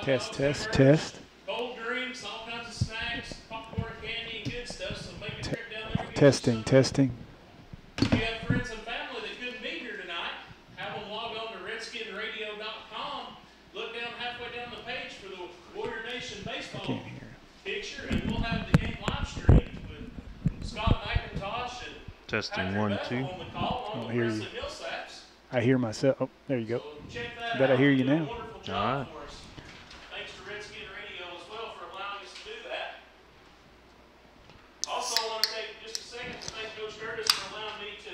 Test, test, test. Cold drinks, all kinds of snacks, popcorn, candy, and good stuff. So make a trip down there. Testing, testing. If you have friends and family that couldn't be here tonight, have them log on to redskinradio.com. Look down halfway down the page for the Warrior Nation baseball picture, and we'll have the game live streamed with Scott McIntosh and testing 1, 2. I hear you. I hear myself. Oh, there you go. Bet I hear you now. All right. Thanks to Redskin Radio as well for allowing us to do that. Also, I want to take just a second to thank Coach Curtis for allowing me to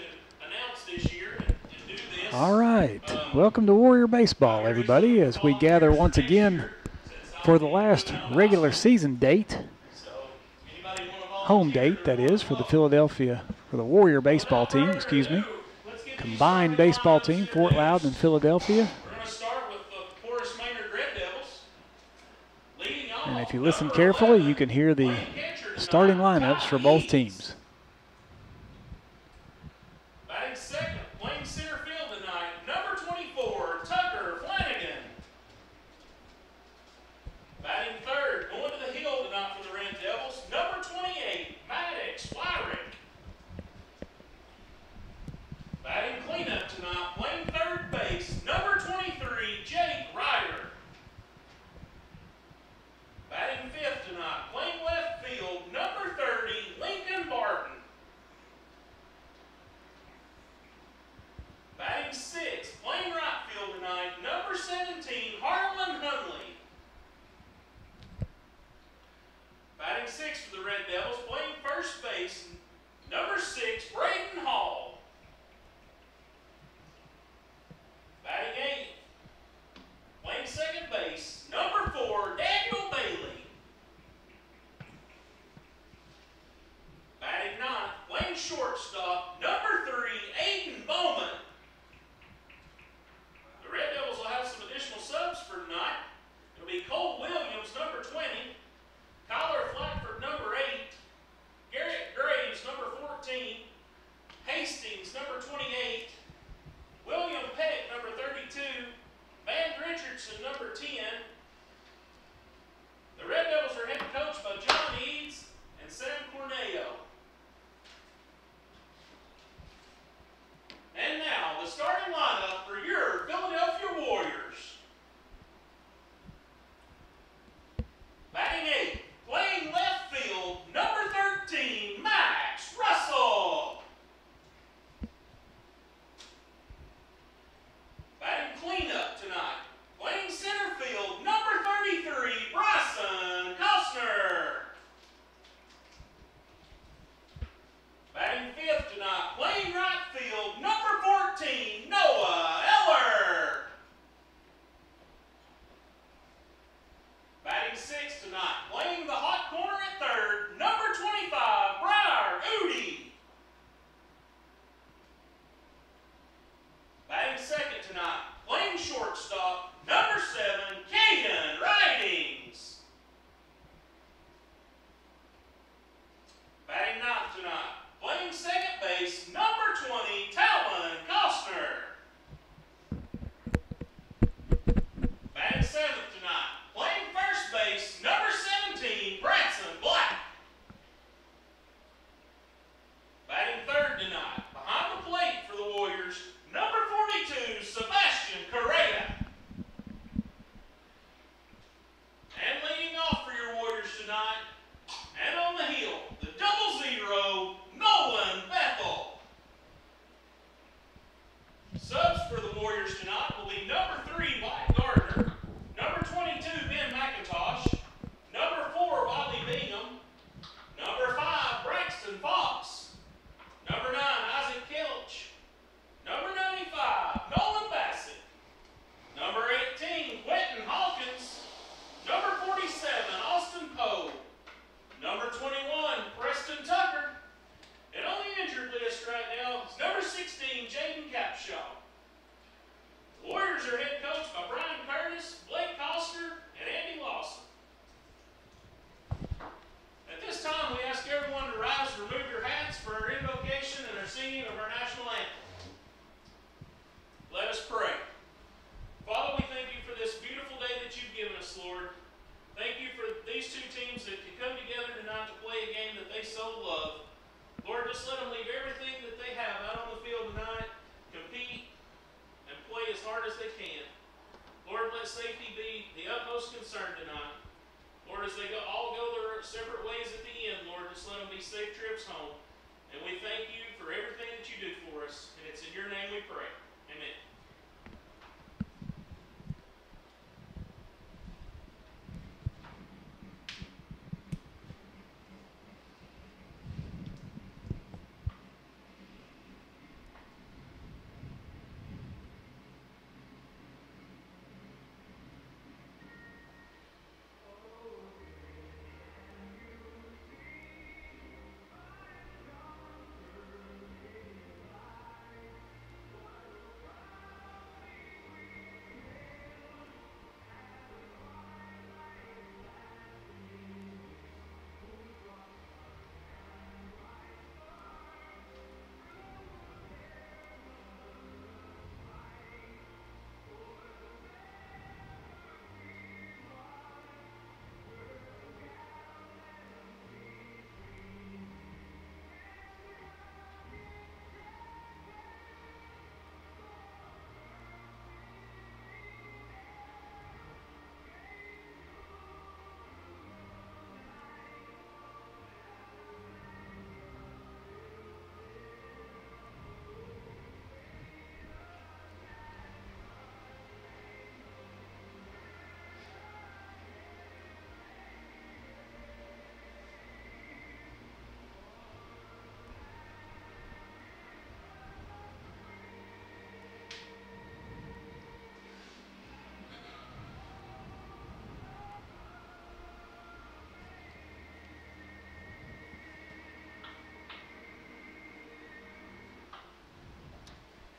announce this year and do this. All right. Welcome to Warrior Baseball, everybody, as we gather once again for the last regular season date. Home date, that is, for the Warrior baseball team, excuse me. Combined baseball team, Fort Loudon and Philadelphia. We're going to start with the Horace Maynard Red Devils. Leading off, And if you listen carefully, you can hear the starting lineups for both teams. Batting second, playing center field tonight, number 24, Tucker Flanagan. Batting third, going to the hill tonight for the Red Devils, number 28, Maddox, Wyrick. Batting cleanup tonight, playing third base, number 23, Jake Ryder. Batting fifth tonight, playing left field, number 30, Lincoln Barton. Batting sixth, playing right field tonight, number 17, Harlan Hundley. Batting sixth for the Red Devils, playing first base, number 6, Braden Hall. Batting eighth, playing second base, number 4, Daniel Bailey. Batting ninth, playing shortstop, number 3, Aiden Bowman. The Red Devils will have some additional subs for tonight. It'll be Cole Williams, number 20, Kyler Flatford, number 8, Garrett Graves, number 14, Hastings, number 28, William Peck, number 32, Van Richardson, number 10. The Red Devils are head coached by John Eads and Sam Correa. And now, the starting lineup for your Philadelphia Warriors. Batting eighth, playing left field, number 13, Max Russell. Batting cleanup tonight, playing center field, number 33, Bryson Costner. Batting fifth tonight, playing right field, number 14, Noah Eller. Batting sixth tonight, playing the hot corner at third, number 25, Ryder Udi. Batting second tonight, playing shortstop, number 7, Caden Ridings. Batting ninth tonight, playing second base, number 20, Talon Costner. Batting seventh tonight, playing first base, number 17, Braxton Black. Batting third tonight, behind the plate for the Warriors, number 42, Sebastian Correa. And leading off for your Warriors tonight, and on the hill, the 00, Nolan Bethel. Subs for the Warriors tonight will be number 3, Mike Gardner, number 22, Ben McIntosh, number 4, Bobby Bingham, number 5, Braxton Fox, number 9, Isaac Celch, number 95, Nolan Bassett. Number 18, Quentin Hawkins. Number 47, Austin Poe. Number 21, Preston Tucker. And on the injured list right now is number 16, Jaden Capshaw. The Warriors are head coached by Brian Curtis, Blake Costner, and Andy Lawson. At this time, we ask everyone to rise and remove your hats for our invocation and our singing of our national anthem. Let us pray. Father, we thank you for this beautiful day that you've given us, Lord. teams that can come together tonight to play a game that they so love. Lord, just let them leave everything that they have out on the field tonight, compete, and play as hard as they can. Lord, let safety be the utmost concern tonight. Lord, as they all go their separate ways at the end, Lord, just let them be safe trips home. And we thank you for everything that you do for us. And it's in your name we pray. Amen.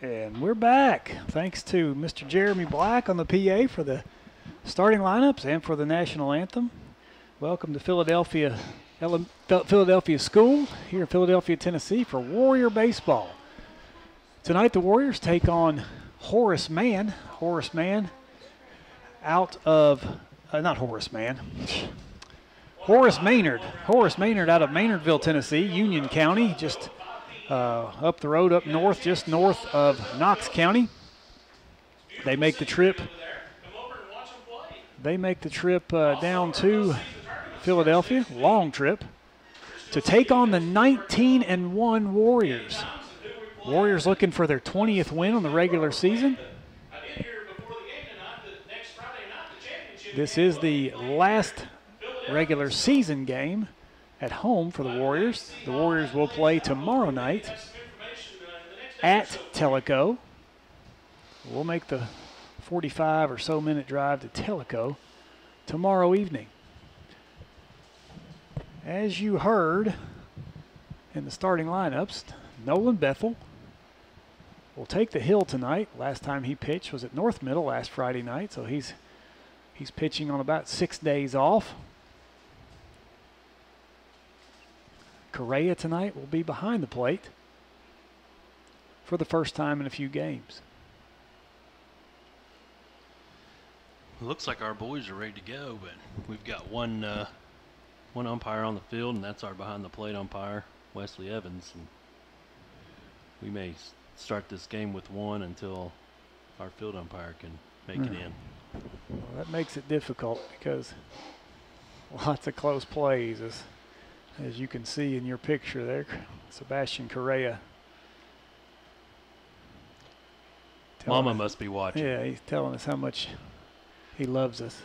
And we're back. Thanks to Mr. Jeremy Black on the PA for the starting lineups and for the national anthem. Welcome to Philadelphia School here in Philadelphia, Tennessee for Warrior Baseball. Tonight the Warriors take on Horace Maynard out of Maynardville, Tennessee, Union County, just up the road, up north, just north of Knox County. They make the trip. Down to Philadelphia, long trip, to take on the 19-1 Warriors. Warriors looking for their 20th win on the regular season. This is the last regular season game at home for the Warriors. The Warriors will play tomorrow night at Tellico. We'll make the 45 or so minute drive to Tellico tomorrow evening. As you heard in the starting lineups, Nolan Bethel will take the hill tonight. Last time he pitched was at North Middle last Friday night, so he's pitching on about 6 days off. Correa tonight will be behind the plate for the first time in a few games. It looks like our boys are ready to go, but we've got one umpire on the field, and that's our behind the plate umpire, Wesley Evans. And we may start this game with one until our field umpire can make it in. Well, that makes it difficult because lots of close plays, as you can see in your picture there. Sebastian Correa. Mama must be watching. Yeah, he's telling us how much he loves us.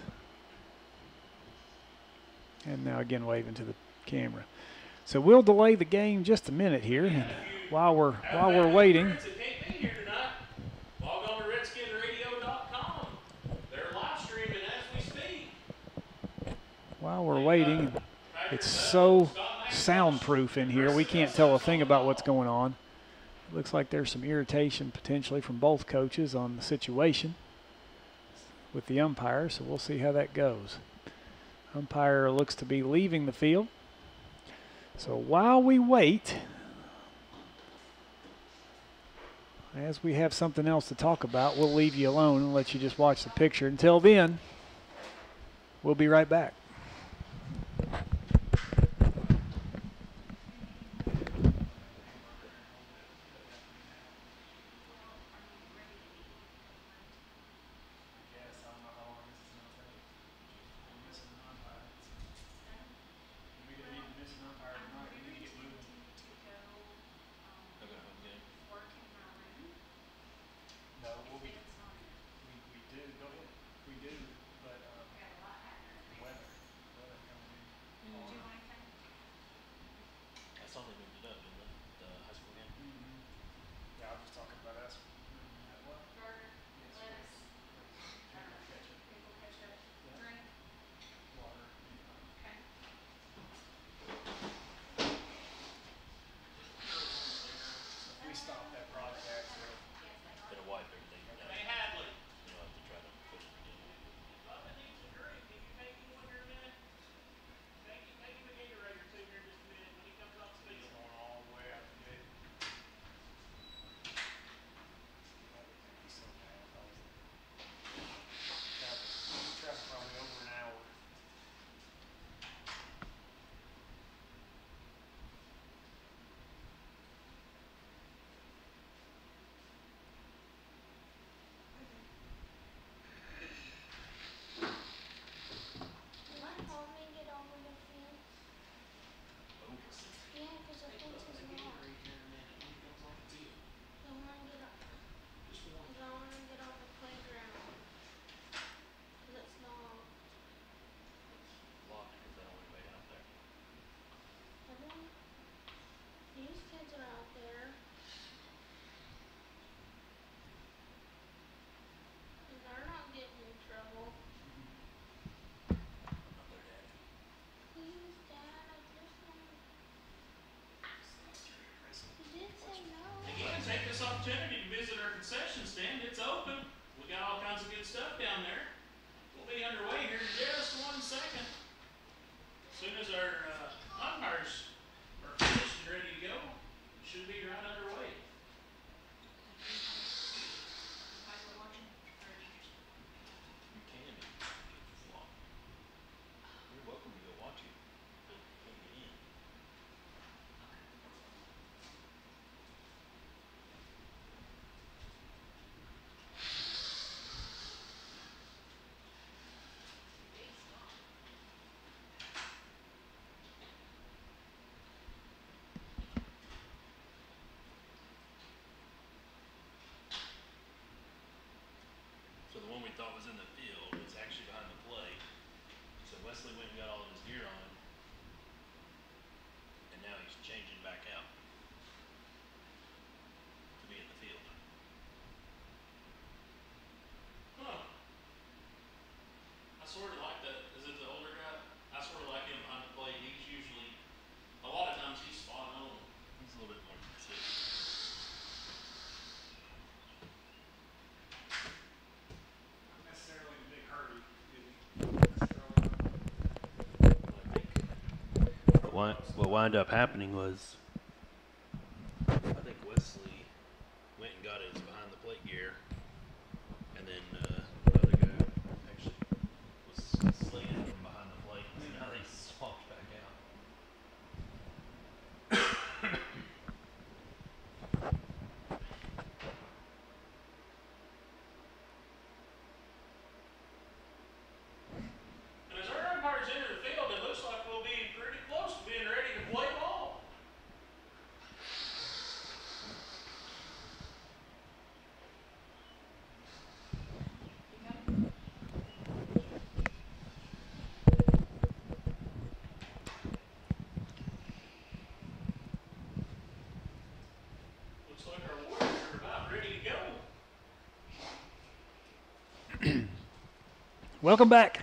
And now again waving to the camera. So we'll delay the game just a minute here, and while we're waiting. While we're waiting, it's so soundproof in here, we can't tell a thing about what's going on. It looks like there's some irritation potentially from both coaches on the situation with the umpire, so we'll see how that goes. Umpire looks to be leaving the field. So while we wait, as we have something else to talk about, we'll leave you alone and let you just watch the picture. Until then, we'll be right back. what wound up happening was, I think Wesley went and got his behind the plate gear, and then the other guy actually was slated from behind the plate, and now they swapped back out. And as our umpires enter the field, it looks like we'll be pretty close to being ready to play ball. Looks like our Warriors are about ready to go. Welcome back.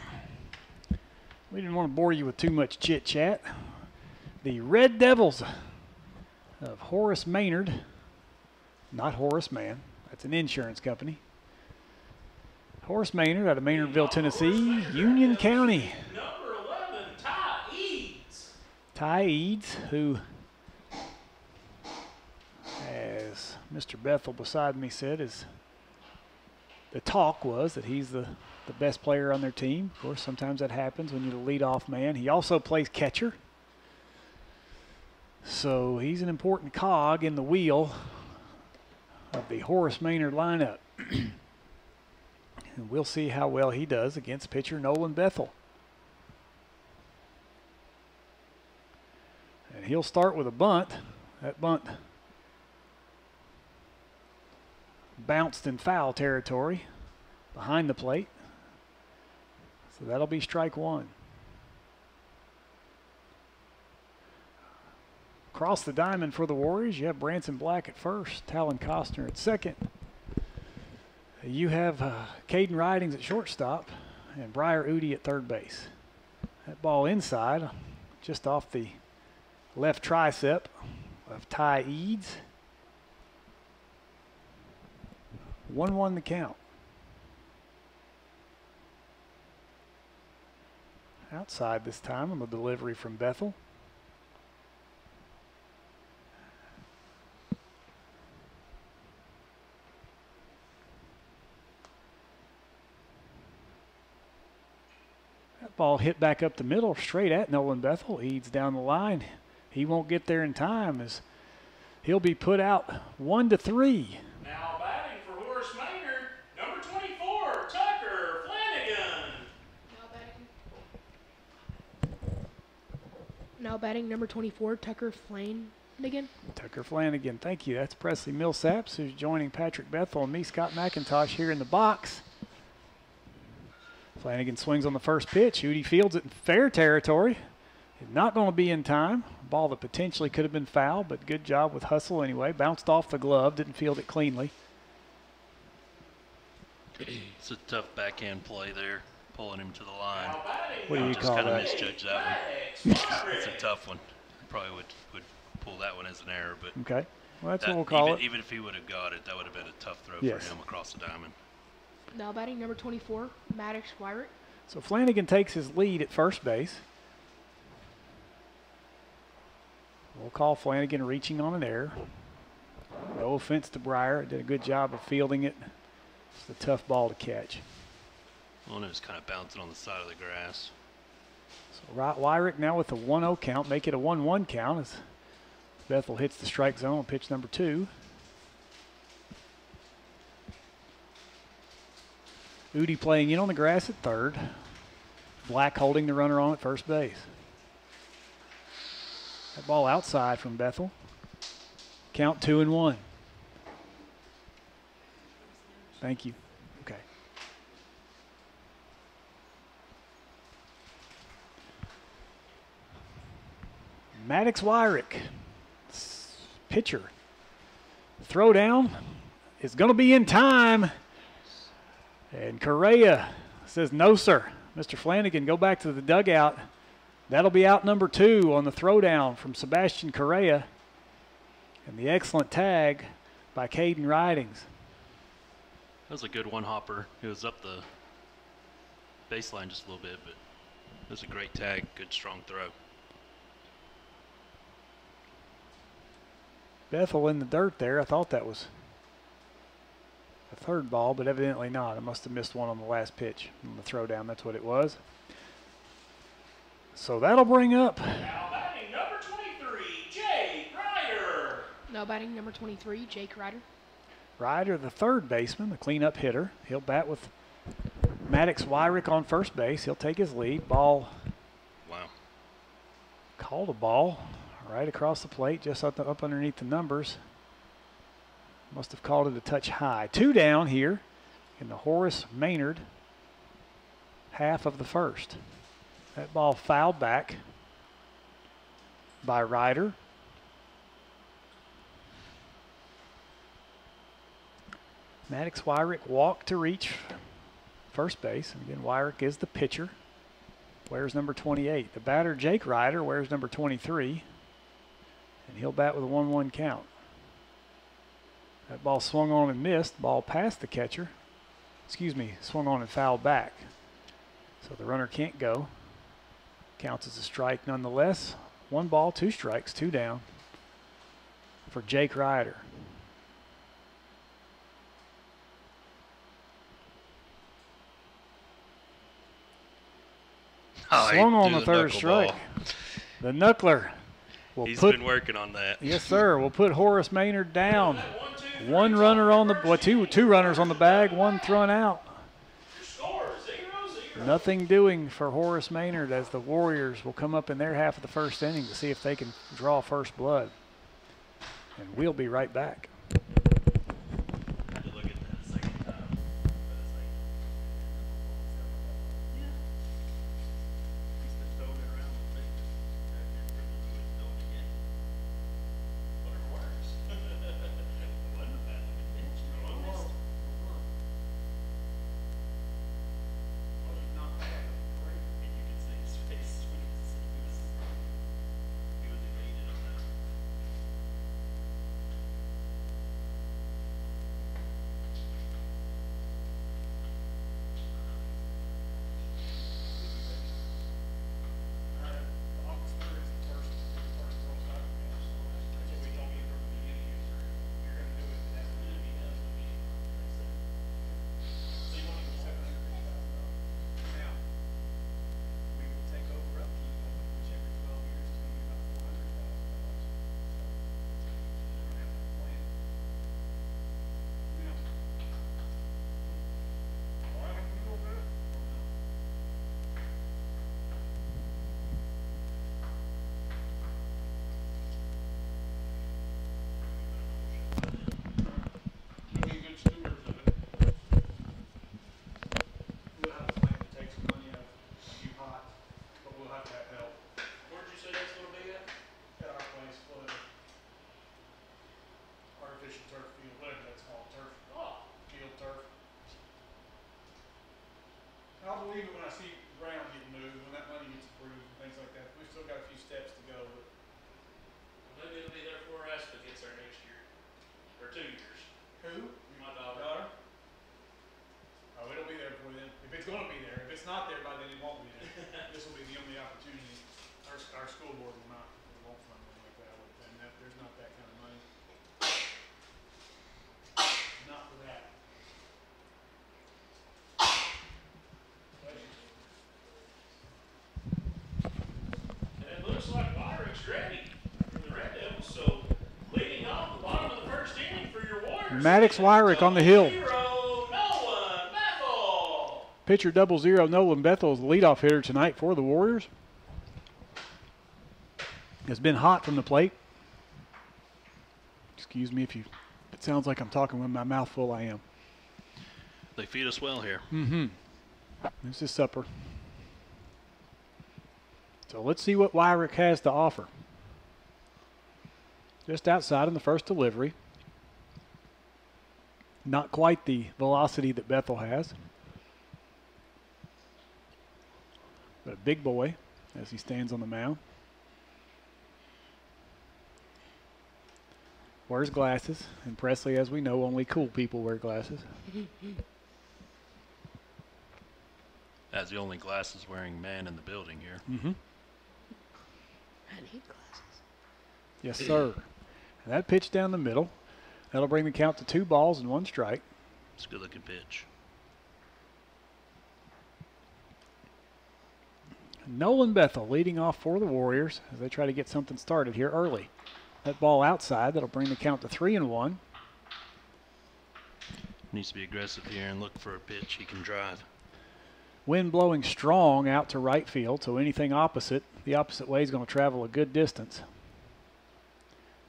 We didn't want to bore you with too much chit-chat. The Red Devils of Horace Maynard, not Horace Mann, that's an insurance company. Horace Maynard out of Maynardville, Tennessee, Union County. Number 11, Ty Eads. Ty Eads, who, as Mr. Bethel beside me said, is the talk was that he's the best player on their team. Of course, sometimes that happens when you're the leadoff man. He also plays catcher. So he's an important cog in the wheel of the Horace Maynard lineup. And we'll see how well he does against pitcher Nolan Bethel. And he'll start with a bunt. That bunt bounced in foul territory behind the plate. So that'll be strike one. Across the diamond for the Warriors, you have Branson Black at first, Talon Costner at second. You have Caden Ridings at shortstop and Briar Udi at third base. That ball inside, just off the left tricep of Ty Eads. 1-1 the count. Outside this time on the delivery from Bethel. That ball hit back up the middle, straight at Nolan Bethel. Eads down the line. He won't get there in time as he'll be put out 1-3. Now batting for Horace Maynard, number 24, Tucker Flanagan. Now batting number 24, Tucker Flanagan. Tucker Flanagan, thank you. That's Presley Millsaps, who's joining Patrick Bethel and me, Scott McIntosh, here in the box. Flanagan swings on the first pitch. Udi fields it in fair territory. Not going to be in time. Ball that potentially could have been foul, but good job with hustle anyway. Bounced off the glove, didn't field it cleanly. It's a tough backhand play there, pulling him to the line. Now batting What do you number call Just kind of that? misjudged that one. Maddox, It's a Wyrick. tough one. Probably would pull that one as an error, but Okay, well, that's that, what we'll call even, it. even if he would have got it, that would have been a tough throw Yes. for him across the diamond. Now batting number 24, Maddox Wyrick. So Flanagan takes his lead at first base. We'll call Flanagan reaching on an error. No offense to Breyer. Did a good job of fielding it. It's a tough ball to catch. Well, it was kind of bouncing on the side of the grass. So Wyrick now with a 1-0 count. Make it a 1-1 count as Bethel hits the strike zone on pitch number 2. Udi playing in on the grass at third. Black holding the runner on at first base. That ball outside from Bethel. Count 2-1. Thank you. Okay. Maddox Wyrick, pitcher. Throw down is going to be in time. And Correa says, no, sir. Mr. Flanagan, go back to the dugout. That'll be out number 2 on the throwdown from Sebastian Correa. And the excellent tag by Caden Ridings. That was a good one-hopper. It was up the baseline just a little bit, but it was a great tag. Good, strong throw. Bethel in the dirt there. I thought that was a third ball, but evidently not. I must have missed one on the last pitch on the throwdown. That's what it was. So that'll bring up. Now batting number 23, Jake Ryder. Now batting number 23, Jake Ryder. Ryder, the third baseman, the cleanup hitter. He'll bat with Maddox Wyrick on first base. He'll take his lead. Ball. Wow. Called a ball right across the plate, just up underneath the numbers. Must have called it a touch high. 2 down here in the Horace Maynard half of the first. That ball fouled back by Ryder. Maddox Wyrick walked to reach first base. And again, Wyrick is the pitcher. Wears number 28. The batter, Jake Ryder, wears number 23. And he'll bat with a 1-1 count. That ball swung on and missed. Ball past the catcher. Excuse me, swung on and fouled back. So the runner can't go. Counts as a strike nonetheless. 1 ball, 2 strikes, 2 down for Jake Ryder. Oh, Swung on the third strike. The knuckler will He's put. been working on that. Yes, sir. We'll put Horace Maynard down. 1 runner on the. Well, two runners on the bag. 1 thrown out. Your score, 0-0. Nothing doing for Horace Maynard as the Warriors will come up in their half of the first inning to see if they can draw first blood. And we'll be right back. I had to look at that a second time. But it's like, he's been throwing it around the thing. Whatever works. It wasn't a bad looking pitch. No, it missed. And you could see his face when he was elated on that. I'll believe it when I see the ground getting moved, when that money gets approved and things like that. We've still got a few steps to go, but Maybe it'll be there before Aspen gets there next year. Or 2 years. who? My daughter. Daughter? Oh, it'll be there before then. If it's gonna be there. If it's not there by then, it won't be there. This will be the only opportunity. Our school board will not, won't fund anything like that. And there's not that kind of money. Not for that. And it looks like Wyrick's ready for the Red Devils. So leading off the bottom of the first inning for your Warriors. Maddox Wyrick on the hill. 0-0, Nolan Bethel. Pitcher 0-0, Nolan Bethel is the leadoff hitter tonight for the Warriors. Has been hot from the plate. Excuse me if it sounds like I'm talking with my mouth full. I am. They feed us well here. Mm-hmm. This is supper. So let's see what Wyrick has to offer. Just outside in the first delivery. Not quite the velocity that Bethel has. But a big boy as he stands on the mound. Wears glasses. And Presley, as we know, only cool people wear glasses. As the only glasses wearing man in the building here. Mm-hmm. I need glasses. Yes, sir. And that pitch down the middle. That'll bring the count to 2 balls and 1 strike. It's a good looking pitch. Nolan Bethel leading off for the Warriors as they try to get something started here early. That ball outside, that'll bring the count to 3-1. Needs to be aggressive here and look for a pitch he can drive. Wind blowing strong out to right field, so anything opposite, the opposite way is going to travel a good distance.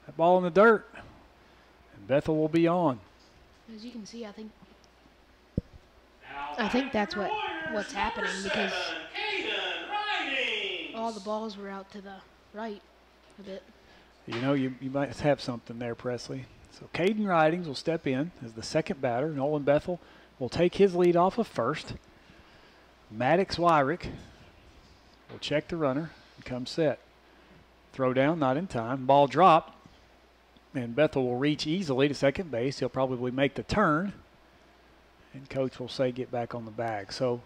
That ball in the dirt, and Bethel will be on. As you can see, I think that's what's happening because all the balls were out to the right a bit. You know, you might have something there, Presley. So Caden Ridings will step in as the second batter. Nolan Bethel will take his lead off of first. Maddox Wyrick will check the runner and come set. Throw down, not in time. Ball dropped, and Bethel will reach easily to second base. He'll probably make the turn, and coach will say get back on the bag. So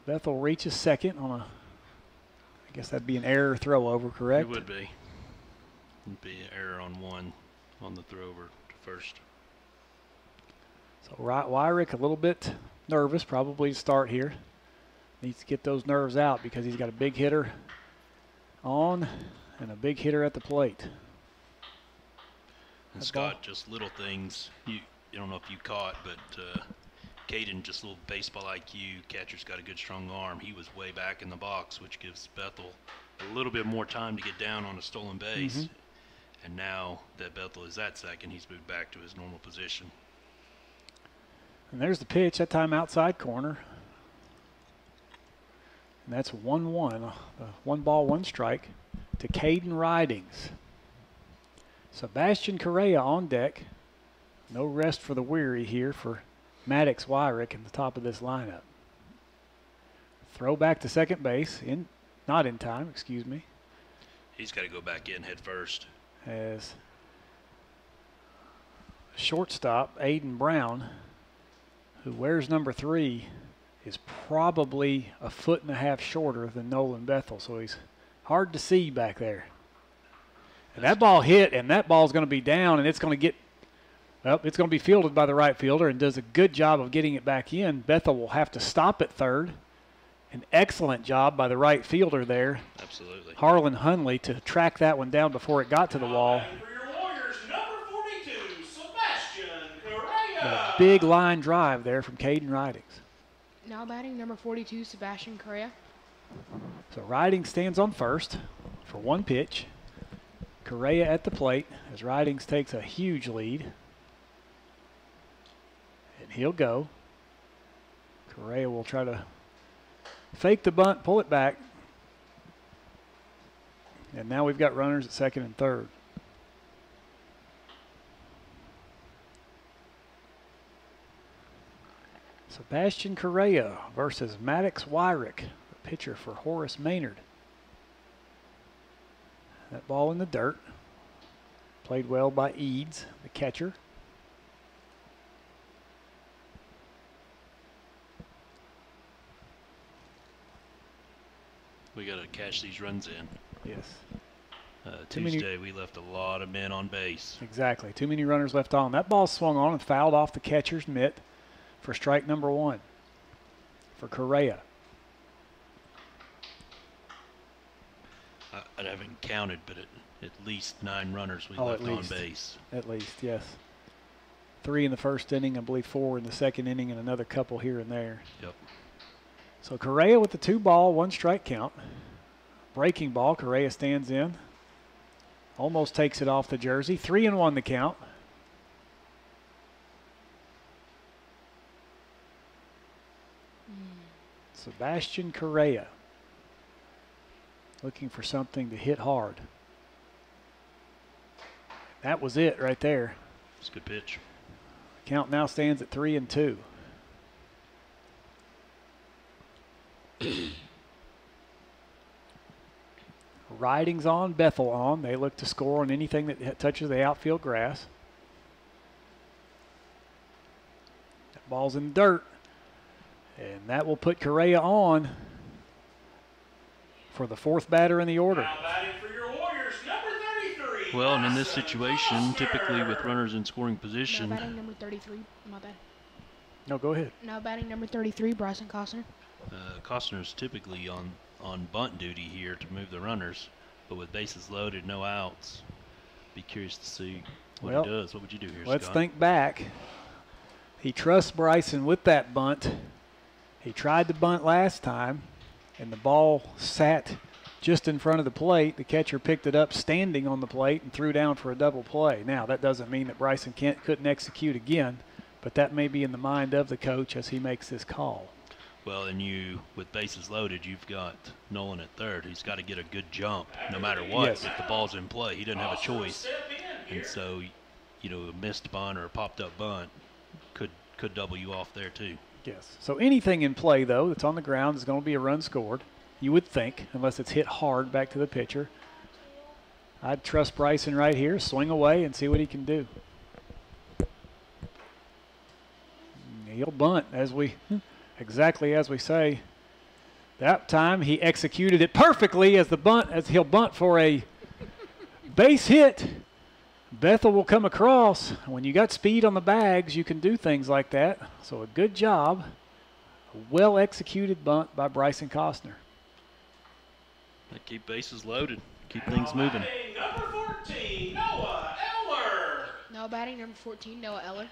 Bethel reaches second on a, I guess that'd be an error throw over, correct? It would be. It'd be an error on one on the throw over to first. So Wyrick a little bit nervous probably to start here. Needs to get those nerves out because he's got a big hitter on and a big hitter at the plate. And Scott, just little things. You don't know if you caught, but Caden, just a little baseball IQ. Catcher's got a good strong arm. He was way back in the box, which gives Bethel a little bit more time to get down on a stolen base. Mm-hmm. And now that Bethel is at second, he's moved back to his normal position. And there's the pitch, that time outside corner. And that's 1-1, 1 ball, 1 strike to Caden Ridings. Sebastian Correa on deck. No rest for the weary here for Maddox Wyrick in the top of this lineup. Throw back to second base, not in time, excuse me. He's got to go back in head first. As shortstop Aiden Brown, who wears number 3, is probably a 1.5 foot shorter than Nolan Bethel, so he's hard to see back there. And that ball hit, and that ball's going to be down, and it's going to be fielded by the right fielder and does a good job of getting it back in. Bethel will have to stop at third. An excellent job by the right fielder there. Absolutely. Harlan Hundley to track that one down before it got to the wall. For your Warriors, number 42, Sebastian Correa. A big line drive there from Caden Ridings. Now batting number 42, Sebastian Correa. So Ridings stands on first for 1 pitch. Correa at the plate as Ridings takes a huge lead. And he'll go. Correa will try to fake the bunt, pull it back. And now we've got runners at second and third. Sebastian Correa versus Maddox Wyrick, the pitcher for Horace Maynard. That ball in the dirt. Played well by Eads, the catcher. We got to cash these runs in. Yes. Tuesday, we left a lot of men on base. Exactly. Too many runners left on. That ball swung on and fouled off the catcher's mitt for strike number 1 for Correa. I haven't counted, but at least 9 runners we left on base. At least, yes. 3 in the first inning, I believe 4 in the second inning, and another couple here and there. Yep. So Correa with the 2 ball, 1 strike count. Breaking ball, Correa stands in. Almost takes it off the jersey. 3-1 the count. Sebastian Correa looking for something to hit hard. That was it right there. It's a good pitch. Count now stands at 3-2. Ridings on, Bethel on. They look to score on anything that touches the outfield grass. That ball's in the dirt. And that will put Correa on for the 4th batter in the order. Now batting for your Warriors, number Well, and in this situation, typically with runners in scoring Now position, batting number 33. My bad. No, go ahead. Now batting number 33, Bryson Costner. Costner's typically on bunt duty here to move the runners, but with bases loaded, no outs, be curious to see what Well, he does. What would you do here, Let's Scott? think back. He trusts Bryson with that bunt. He tried to bunt last time, and the ball sat just in front of the plate. The catcher picked it up standing on the plate and threw down for a double play. Now, that doesn't mean that Bryson couldn't execute again, but that may be in the mind of the coach as he makes this call. Well, and with bases loaded, you've got Nolan at third. He's got to get a good jump no matter what. Yes. If the ball's in play, he doesn't have a choice. And so, a missed bunt or a popped-up bunt could double you off there too. Yes. So anything in play, though, that's on the ground is going to be a run scored, you would think, unless it's hit hard back to the pitcher. I'd trust Bryson right here, swing away, and see what he can do. He'll bunt exactly as we say. That time he executed it perfectly as he'll bunt for a base hit. Bethel will come across. When you got speed on the bags, you can do things like that. So a good job, a well-executed bunt by Bryson Costner. They keep bases loaded, keep things moving. Number 14, Noah Eller. Now batting number 14, Noah Eller.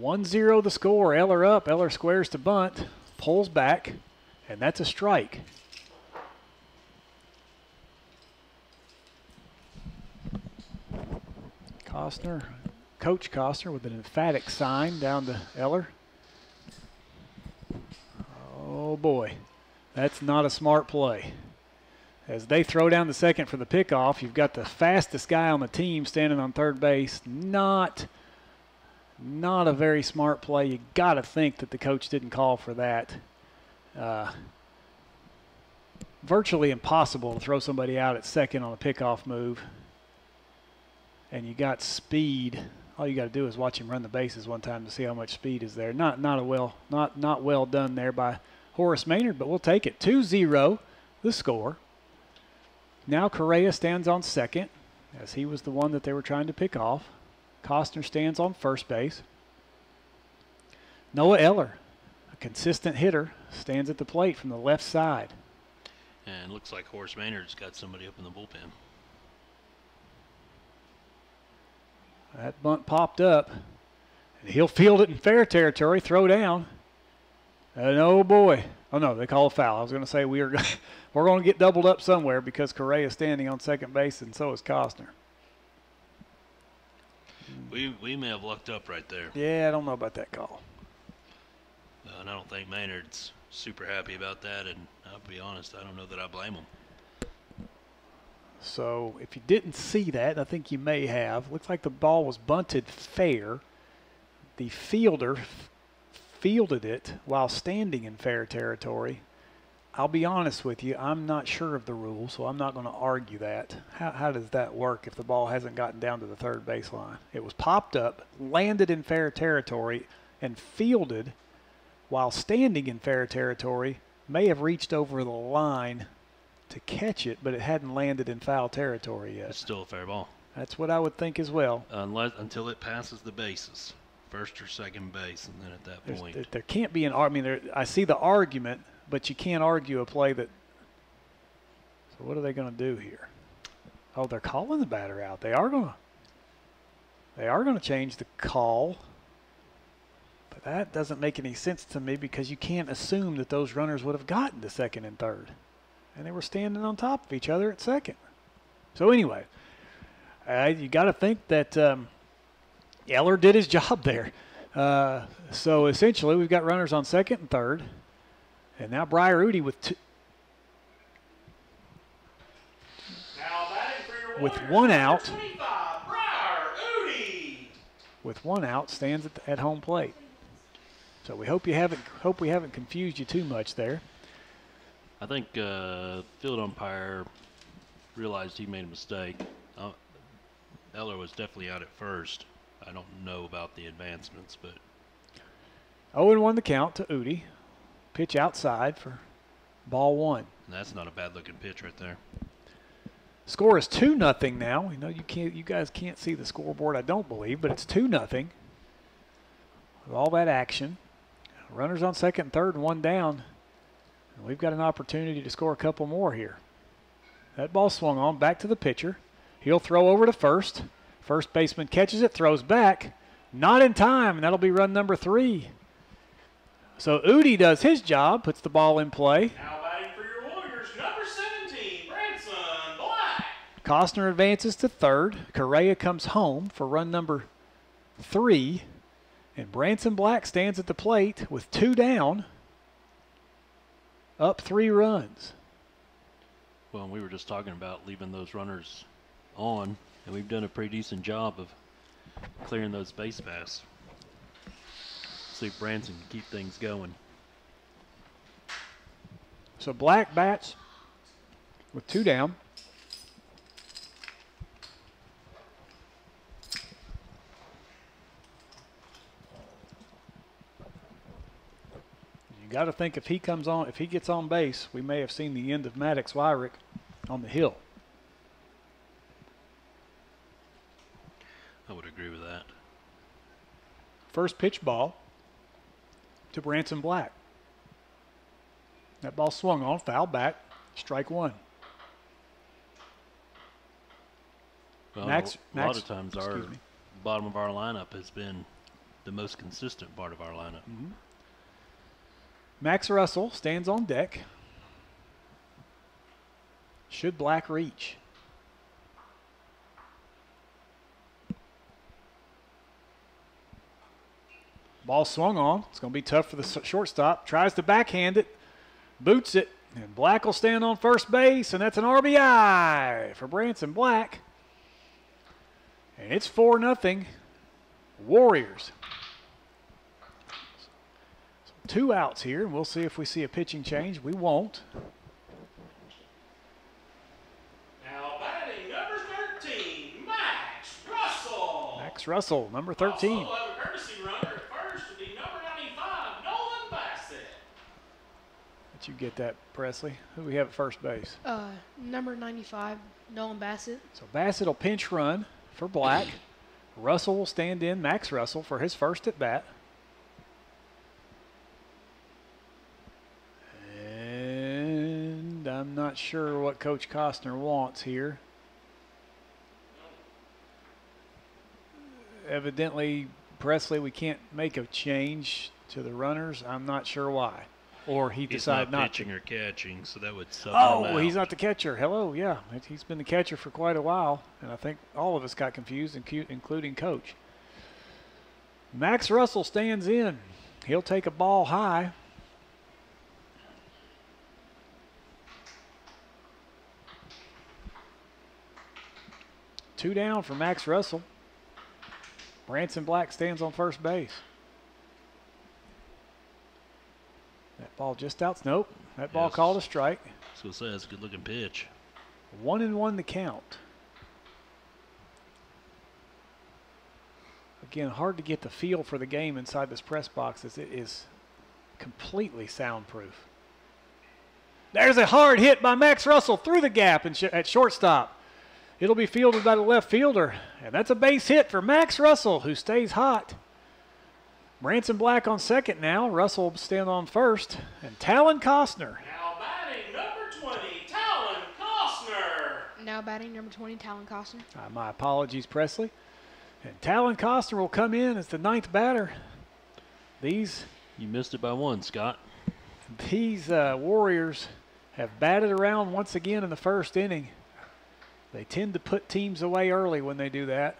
1-0 the score. Eller up. Eller squares to bunt, pulls back, and that's a strike. Costner, Coach Costner with an emphatic sign down to Eller. Oh boy, that's not a smart play. As they throw down the second for the pickoff, you've got the fastest guy on the team standing on third base. Not a very smart play. You got to think that the coach didn't call for that. Virtually impossible to throw somebody out at second on a pickoff move. And you got speed. All you got to do is watch him run the bases one time to see how much speed is there. Not well done there by Horace Maynard, but we'll take it. 2-0 the score. Now Correa stands on second, as he was the one that they were trying to pick off. Costner stands on first base. Noah Eller, a consistent hitter, stands at the plate from the left side. And looks like Horace Maynard's got somebody up in the bullpen. That bunt popped up, and he'll field it in fair territory, throw down. And oh boy. Oh no, they call a foul. I was going to say we're going to get doubled up somewhere because Correa is standing on second base, and so is Costner. We may have lucked up right there. Yeah, I don't know about that call. And I don't think Maynard's super happy about that, and I'll be honest, I don't know that I blame him. So if you didn't see that, I think you may have. Looks like the ball was bunted fair. The fielder fielded it while standing in fair territory. I'll be honest with you, I'm not sure of the rule, so I'm not going to argue that. How does that work if the ball hasn't gotten down to the third baseline? It was popped up, landed in fair territory, and fielded while standing in fair territory. May have reached over the line to catch it, but it hadn't landed in foul territory yet. It's still a fair ball. That's what I would think as well. Until it passes the bases, first or second base, and then at that point. There can't be I see the argument, but you can't argue a play that. So what are they going to do here? Oh, they're calling the batter out. They are going to change the call. But that doesn't make any sense to me because you can't assume that those runners would have gotten to second and third. And they were standing on top of each other at second. So anyway, you got to think that Eller did his job there. So essentially, we've got runners on second and third. And now Briar Udi with one out. 25, Briar Udi. With one out, stands at home plate. So we hope we haven't confused you too much there. I think field umpire realized he made a mistake. Eller was definitely out at first. I don't know about the advancements, but 0-1 the count to Udi. Pitch outside for ball one. that's not a bad looking pitch right there. Score is 2-0 now. You guys can't see the scoreboard, I don't believe, but it's 2-0. With all that action. Runners on second and third and one down. And we've got an opportunity to score a couple more here. That ball swung on, back to the pitcher. He'll throw over to first. First baseman catches it, throws back. Not in time, and that'll be run number 3. So Udi does his job, puts the ball in play. Now batting for your Warriors, number 17, Branson Black. Costner advances to third. Correa comes home for run number 3. And Branson Black stands at the plate with 2 down, up 3 runs. Well, we were just talking about leaving those runners on, and we've done a pretty decent job of clearing those base paths. See if Branson can keep things going. So Black bats with 2 down. You got to think if he gets on base, we may have seen the end of Maddox Wyrick on the hill. I would agree with that. First pitch ball to Branson Black. That ball swung on, foul back, strike 1. Well, Max, a lot of times our bottom of our lineup has been the most consistent part of our lineup. Mm-hmm. Max Russell stands on deck. Should Black reach? Ball swung on. It's going to be tough for the shortstop. Tries to backhand it. Boots it. And Black will stand on first base. And that's an RBI for Branson Black. And it's 4-0 Warriors. 2 outs here. And we'll see if we see a pitching change. We won't. Now batting number 13, Max Russell. Max Russell, number 13. Also have a courtesy runner at first to be number 95, Nolan Bassett. Let you get that, Presley. Who do we have at first base? Number 95, Nolan Bassett. So Bassett will pinch run for Black. Russell will stand in, Max Russell, for his first at bat. And I'm not sure what Coach Costner wants here. Evidently, Presley, we can't make a change to the runners. I'm not sure why. Or he decided not to. He's not pitching or catching, so that would sub him Oh, out. well, he's not the catcher. Hello, yeah. He's been the catcher for quite a while, and I think all of us got confused, including Coach. Max Russell stands in. He'll take a ball high. Two down for Max Russell. Branson Black stands on first base. That ball just out. Nope. That ball Yes. called a strike. I was going to say, that's a good-looking pitch. 1-1 the count. Again, hard to get the feel for the game inside this press box as it is completely soundproof. There's a hard hit by Max Russell through the gap at shortstop. It'll be fielded by the left fielder, and that's a base hit for Max Russell, who stays hot. Branson Black on second now. Russell will stand on first, and Talon Costner. Now batting number 20, Talon Costner. Now batting number 20, Talon Costner. My apologies, Presley. And Talon Costner will come in as the 9th batter. You missed it by 1, Scott. These Warriors have batted around once again in the first inning. They tend to put teams away early when they do that.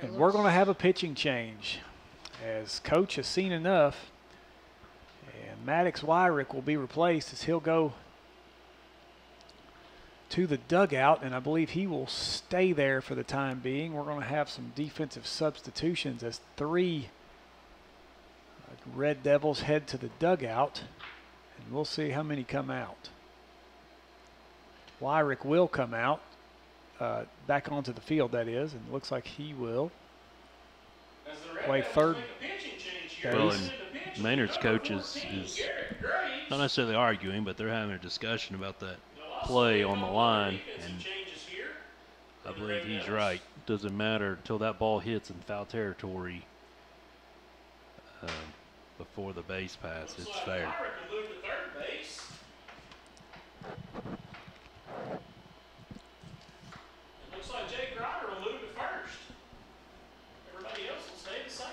And we're going to have a pitching change, as Coach has seen enough. And Maddox Wyrick will be replaced as he'll go to the dugout, and I believe he will stay there for the time being. We're going to have some defensive substitutions as 3 Red Devils head to the dugout, and we'll see how many come out. Wyrick will come out, back onto the field, that is, and it looks like he will As the Red play Devils third. make a pitching change here. Well, Into the pitch, Maynard's number coach is 14, Garrett Graves. not necessarily arguing, but they're having a discussion about that They'll also play leave on the on line. defensive And changes I believe he's right. Doesn't matter until that ball hits in foul territory before the base pass. It's fair. Wyrick will move to third base. It looks like Jake Ryder will move to first. Everybody else will stay the same.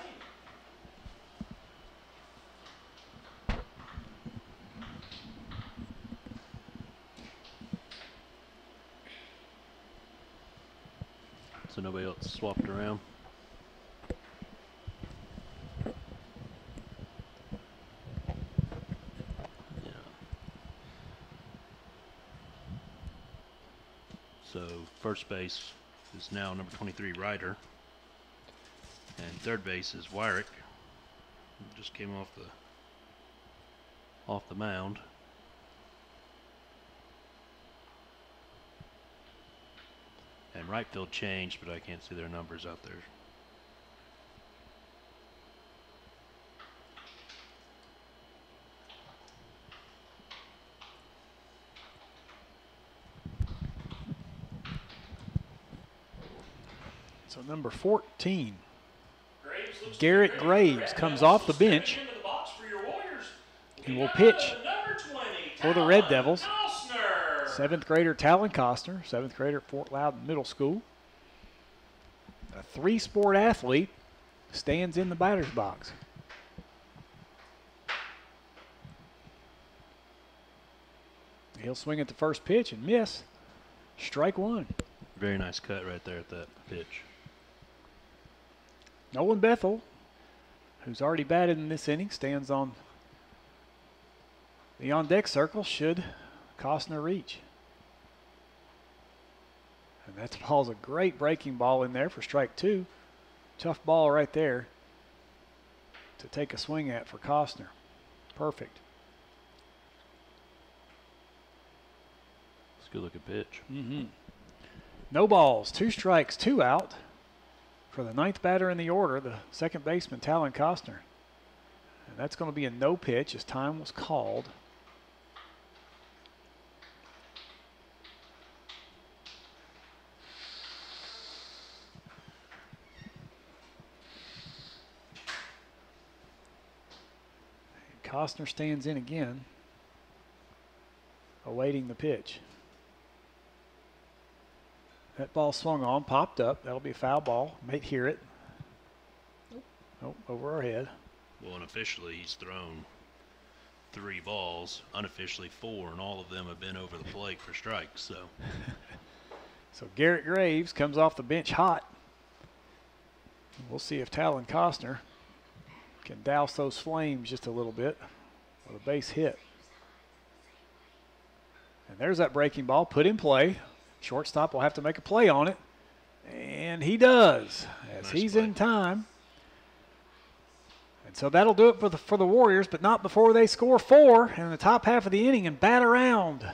So nobody else swapped around. Yeah. So first base is now number 23, Ryder. And third base is Wyrick. Just came off the mound. And right field changed, but I can't see their numbers out there. So number 14, Graves looks Garrett to be Graves comes off the bench. Stepping into the box for your Warriors. He will pitch Number 20, for the Red Talon Devils. Costner. 7th grader Talon Costner, 7th grader at Fort Loudon Middle School. A three-sport athlete, stands in the batter's box. He'll swing at the first pitch and miss. Strike one. Very nice cut right there at that pitch. Nolan Bethel, who's already batted in this inning, stands on the on-deck circle should Costner reach. And that ball's a great breaking ball in there for strike two. Tough ball right there to take a swing at for Costner. Perfect. It's a good looking pitch. No balls, 2 strikes, 2 out for the 9th batter in the order, the second baseman, Talon Costner. And that's going to be a no pitch as time was called. And Costner stands in again, awaiting the pitch. That ball swung on, popped up. That'll be a foul ball. Might hear it. Nope, over our head. Well, unofficially, he's thrown 3 balls. Unofficially 4, and all of them have been over the plate for strikes. So, So Garrett Graves comes off the bench hot. We'll see if Talon Costner can douse those flames just a little bit with a base hit. And there's that breaking ball put in play. Shortstop will have to make a play on it. And he does, as Nice he's play. in time. And so that'll do it for the Warriors, but not before they score 4 in the top half of the inning and bat around. And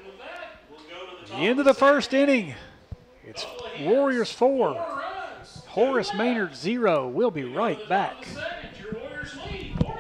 with that, we'll go to the The top end of the first second. inning. It's Couple of hits, Warriors 4, 4 runs. Horace Two Maynard left. 0. We'll be We go to right the top back. of the second. Your Warriors lead 4-0.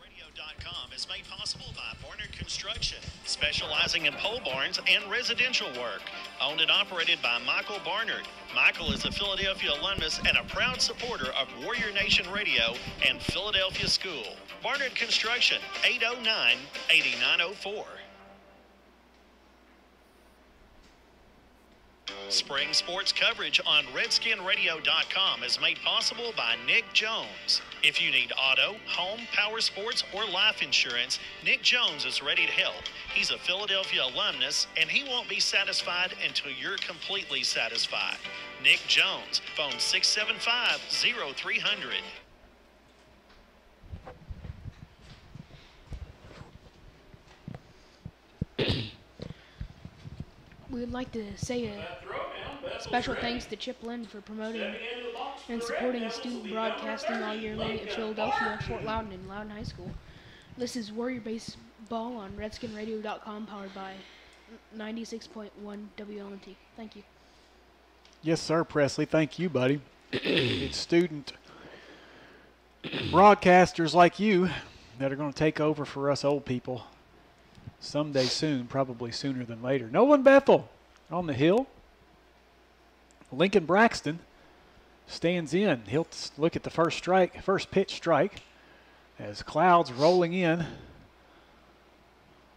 Radio.com is made possible by Barnard Construction, specializing in pole barns and residential work. Owned and operated by Michael Barnard. Michael is a Philadelphia alumnus and a proud supporter of Warrior Nation Radio and Philadelphia School. Barnard Construction, 809-8904. Spring sports coverage on RedskinRadio.com is made possible by Nick Jones. If you need auto, home, power sports, or life insurance, Nick Jones is ready to help. He's a Philadelphia alumnus, and he won't be satisfied until you're completely satisfied. Nick Jones, phone 675-0300. We would like to say That throw down, Special thanks to Chip Lynn for promoting and supporting student broadcasting all year long at Philadelphia, Fort Loudon, and Loudon High School. This is Warrior Baseball on RedskinRadio.com, powered by 96.1 WLNT. Thank you. Yes, sir, Presley. Thank you, buddy. It's student broadcasters like you that are going to take over for us old people someday soon, probably sooner than later. Nolan Bethel on the hill. Lincoln Braxton stands in. He'll look at the first pitch strike, as clouds rolling in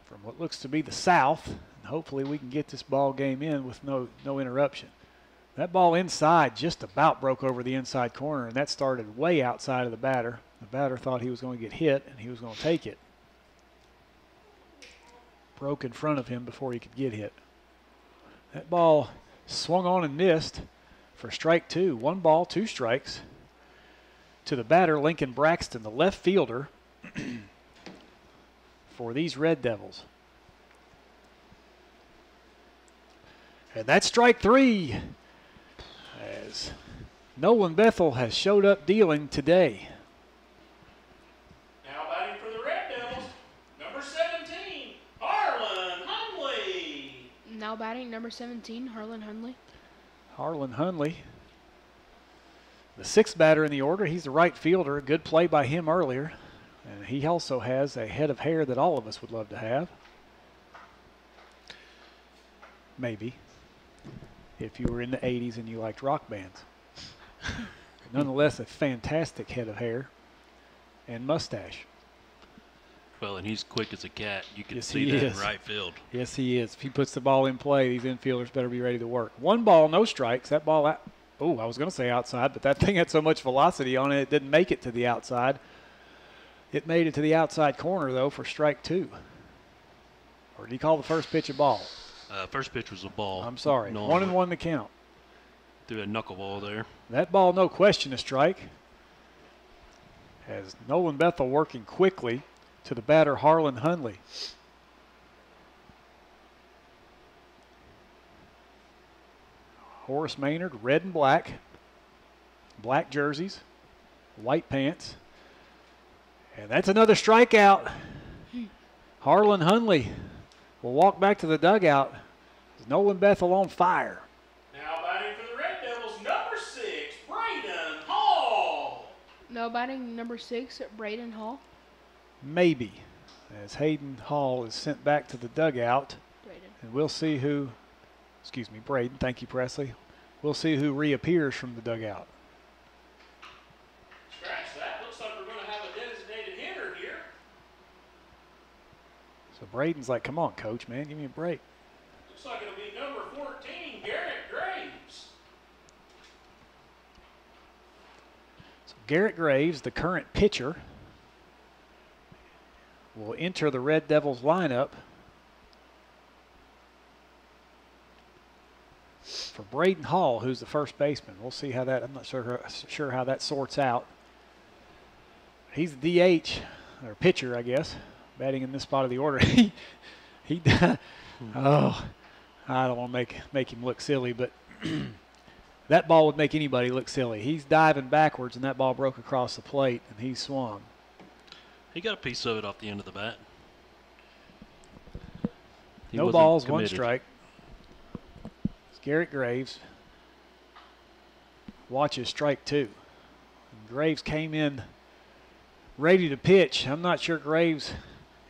from what looks to be the south. And hopefully we can get this ball game in with no interruption. That ball inside just about broke over the inside corner, and that started way outside of the batter. The batter thought he was going to get hit, and he was going to take it. Broke in front of him before he could get hit. That ball swung on and missed for strike two. 1 ball, 2 strikes to the batter, Lincoln Braxton, the left fielder for these Red Devils. And that's strike 3, as Nolan Bethel has showed up dealing today. Now batting for the Red Devils, number 17, Harlan Hundley. Now batting number 17, Harlan Hundley. Harlan Hundley, the 6th batter in the order. He's the right fielder. Good play by him earlier. And he also has a head of hair that all of us would love to have. Maybe, if you were in the 80s and you liked rock bands. Nonetheless, a fantastic head of hair and mustache. Well, and he's quick as a cat. You can Yes, see he that is. in right field. Yes, he is. If he puts the ball in play, these infielders better be ready to work. 1 ball, no strikes. That ball, I was going to say outside, but that thing had so much velocity on it, it didn't make it to the outside. It made it to the outside corner, though, for strike 2. Or did he call the first pitch a ball? First pitch was a ball. I'm sorry. No, 1-1 to count. Threw a knuckleball there. That ball, no question, a strike. As Nolan Bethel working quickly to the batter, Harlan Hundley. Horace Maynard, red and black. Black jerseys, white pants. And that's another strikeout. Harlan Hundley will walk back to the dugout. Nolan Bethel on fire. Now batting for the Red Devils, number 6, Braden Hall. Now batting number 6, Braden Hall. Maybe, as Hayden Hall is sent back to the dugout. Braden. And we'll see who, Braden, thank you, Presley. We'll see who reappears from the dugout. Scratch that. Looks like we're going to have a designated hitter here. So Braden's like, come on, coach, man, give me a break. Looks like it'll be number 14, Garrett Graves. So Garrett Graves, the current pitcher, will enter the Red Devils lineup for Braden Hall, who's the first baseman. We'll see how that, I'm not sure how that sorts out. He's the DH, or pitcher, I guess, batting in this spot of the order. Oh, I don't want to make him look silly, but that ball would make anybody look silly. He's diving backwards, and that ball broke across the plate, and he swung. He got a piece of it off the end of the bat. He No wasn't balls, committed. 1 strike. It's Garrett Graves. Watches strike 2. And Graves came in ready to pitch. I'm not sure Graves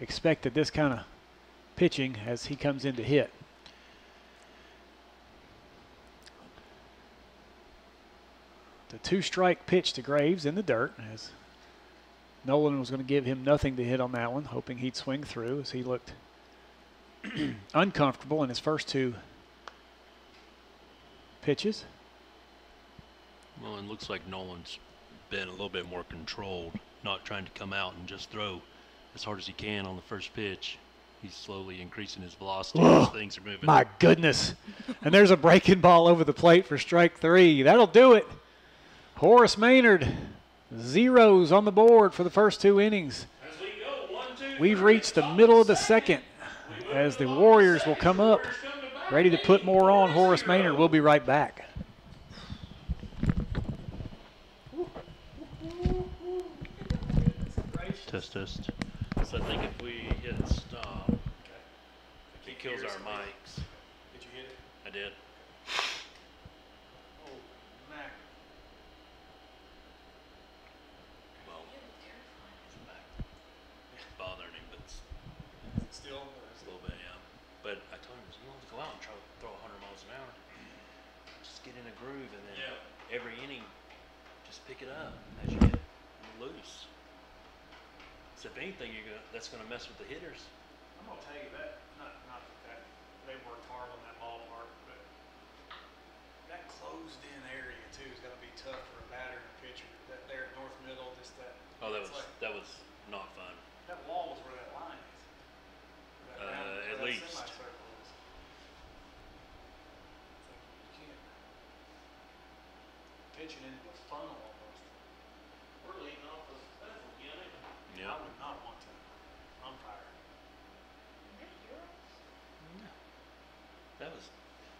expected this kind of pitching as he comes in to hit. The 2-strike pitch to Graves in the dirt, as Nolan was going to give him nothing to hit on that one, hoping he'd swing through, as he looked uncomfortable in his first 2 pitches. Well, it looks like Nolan's been a little bit more controlled, not trying to come out and just throw as hard as he can on the first pitch. He's slowly increasing his velocity as things are moving. My goodness. And there's a breaking ball over the plate for strike 3. That'll do it. Horace Maynard, 0s on the board for the first 2 innings. As we go, 1, 2, We've 3, reached the middle of the second as the Warriors will come up Warriors come to bat. ready to put more on Horace Maynard. We'll be right back. Test, test. So I think if we hit stop, it kills our mics. Did you hit it? I did. Oh, Mac. Well, it's bothering him, but it's Still? a little bit, yeah. But I told him, you don't have to go out and try to throw 100 miles an hour. Just get in a groove, and then every inning, just pick it up as you get loose. So if anything, that's going to mess with the hitters. I'm going to tell you that, not that they worked hard on that ballpark, but that closed in area too is going to be tough for a batter and a pitcher. That there at north middle, just that. Oh, it's like, that was not fun. that wall was where that line is. Where that round, At where that least. semicircle is. It's like, you can't. Pitching into a funnel almost. We're leading off the special again, ain't we? Yeah. I would not want to umpire.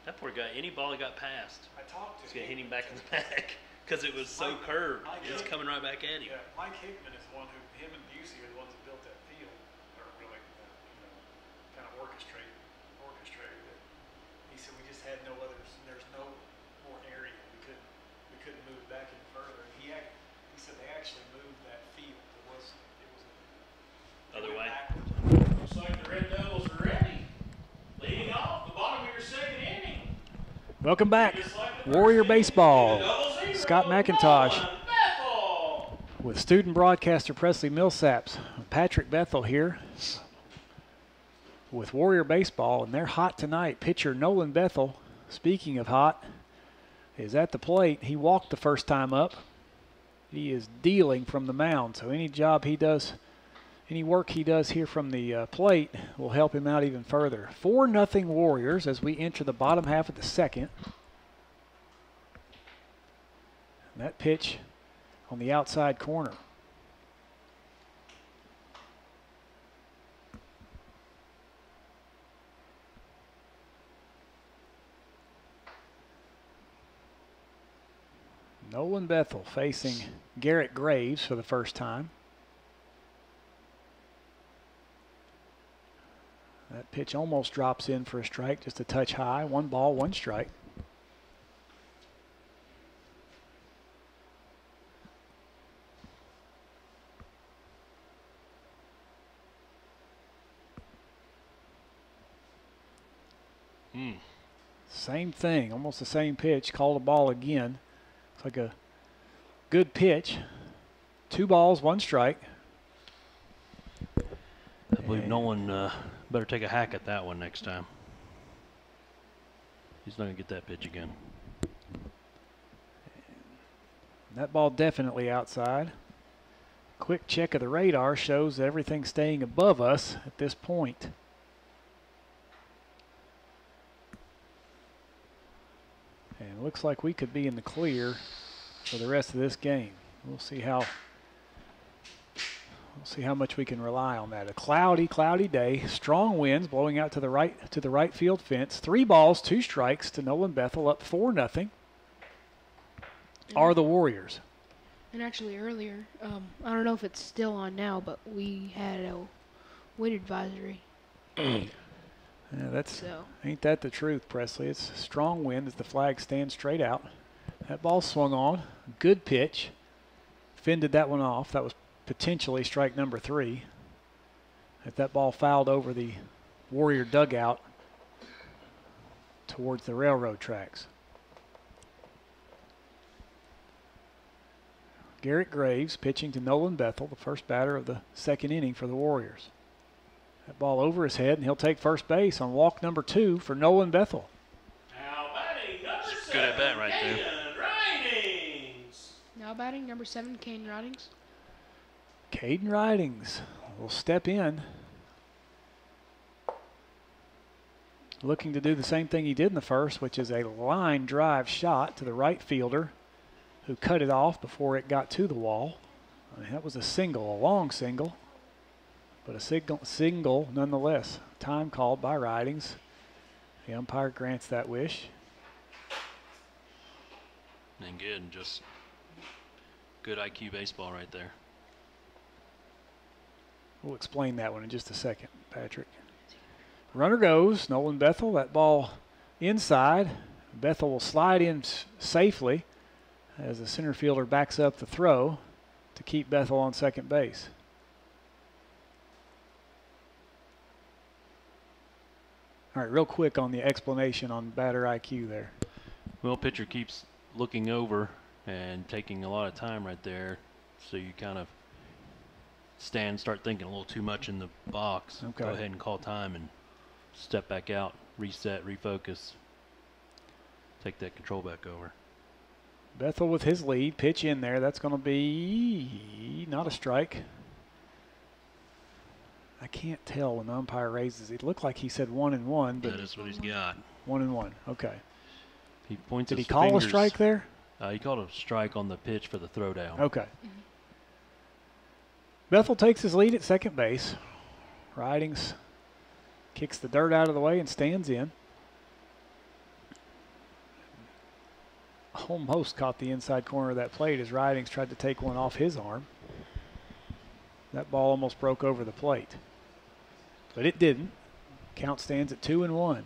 That poor guy. Any ball he got past, I talked to it's going to hit him Hickman back in the back because it was so Mike- curved. Mike It's Hickman. coming right back at him. Yeah, Mike Hickman is the one who, him and Busey are the ones that built that field, or really, kind of orchestrated it. He said we just had no others, there's no more area. We couldn't move back any further. And he said they actually moved that field. It was Other way. backwards. Looks like the Red Devils are ready. Leading off the bottom of your second inning. Welcome back. Just like the Warrior first inning, Baseball. the double-zero, Scott McIntosh Nolan Bethel. with student broadcaster Presley Millsaps. Patrick Bethel here with Warrior Baseball, and they're hot tonight. Pitcher Nolan Bethel, speaking of hot, is at the plate. He walked the first time up. He is dealing from the mound, so any job he does, any work he does here from the plate will help him out even further. 4-0 Warriors as we enter the bottom half of the second. And that pitch on the outside corner. Nolan Bethel facing Garrett Graves for the first time. That pitch almost drops in for a strike, just a touch high. 1 ball, 1 strike. Same thing, almost the same pitch. Called a ball again. It's like a good pitch. 2 balls, 1 strike. I believe Nolan better take a hack at that one next time. He's not going to get that pitch again. That ball definitely outside. Quick check of the radar shows that everything's staying above us at this point. And it looks like we could be in the clear for the rest of this game. We'll see how much we can rely on that. A cloudy day. Strong winds blowing out to the right field fence. 3 balls, 2 strikes to Nolan Bethel, up 4-0. Are the Warriors. And actually earlier, I don't know if it's still on now, but we had a wind advisory. Yeah, ain't that the truth, Presley? It's strong wind as the flag stands straight out. That ball swung on. Good pitch. Fended that one off. That was potentially strike number 3. If that ball fouled over the Warrior dugout towards the railroad tracks. Garrett Graves pitching to Nolan Bethel, the first batter of the second inning for the Warriors. That ball over his head, and he'll take first base on walk number 2 for Nolan Bethel. Now batting number 7. Good at bat right there. Caden Ridings. Now batting number 7, Kane Ridings. Caden Ridings will step in, looking to do the same thing he did in the first, which is a line drive shot to the right fielder, who cut it off before it got to the wall. I mean, that was a long single, but a single nonetheless. Time called by Ridings. The umpire grants that wish. And good, just good IQ baseball right there. We'll explain that one in just a second, Patrick. Runner goes, Nolan Bethel. That ball inside. Bethel will slide in safely as the center fielder backs up the throw to keep Bethel on second base. All right, real quick on the explanation on batter IQ there. Well, pitcher keeps looking over and taking a lot of time right there, so you kind of start thinking a little too much in the box. Okay. Go ahead and call time and step back out, reset, refocus, take that control back over. Bethel with his lead, pitch in there. That's going to be not a strike. I can't tell when the umpire raises. It looked like he said 1-1, but that is what he's got. 1-1. Okay. He points. Did he his call fingers. a strike there? He called a strike on the pitch for the throwdown. Okay. Bethel takes his lead at second base. Ridings kicks the dirt out of the way and stands in. Almost caught the inside corner of that plate as Ridings tried to take one off his arm. That ball almost broke over the plate, but it didn't. Count stands at 2-1.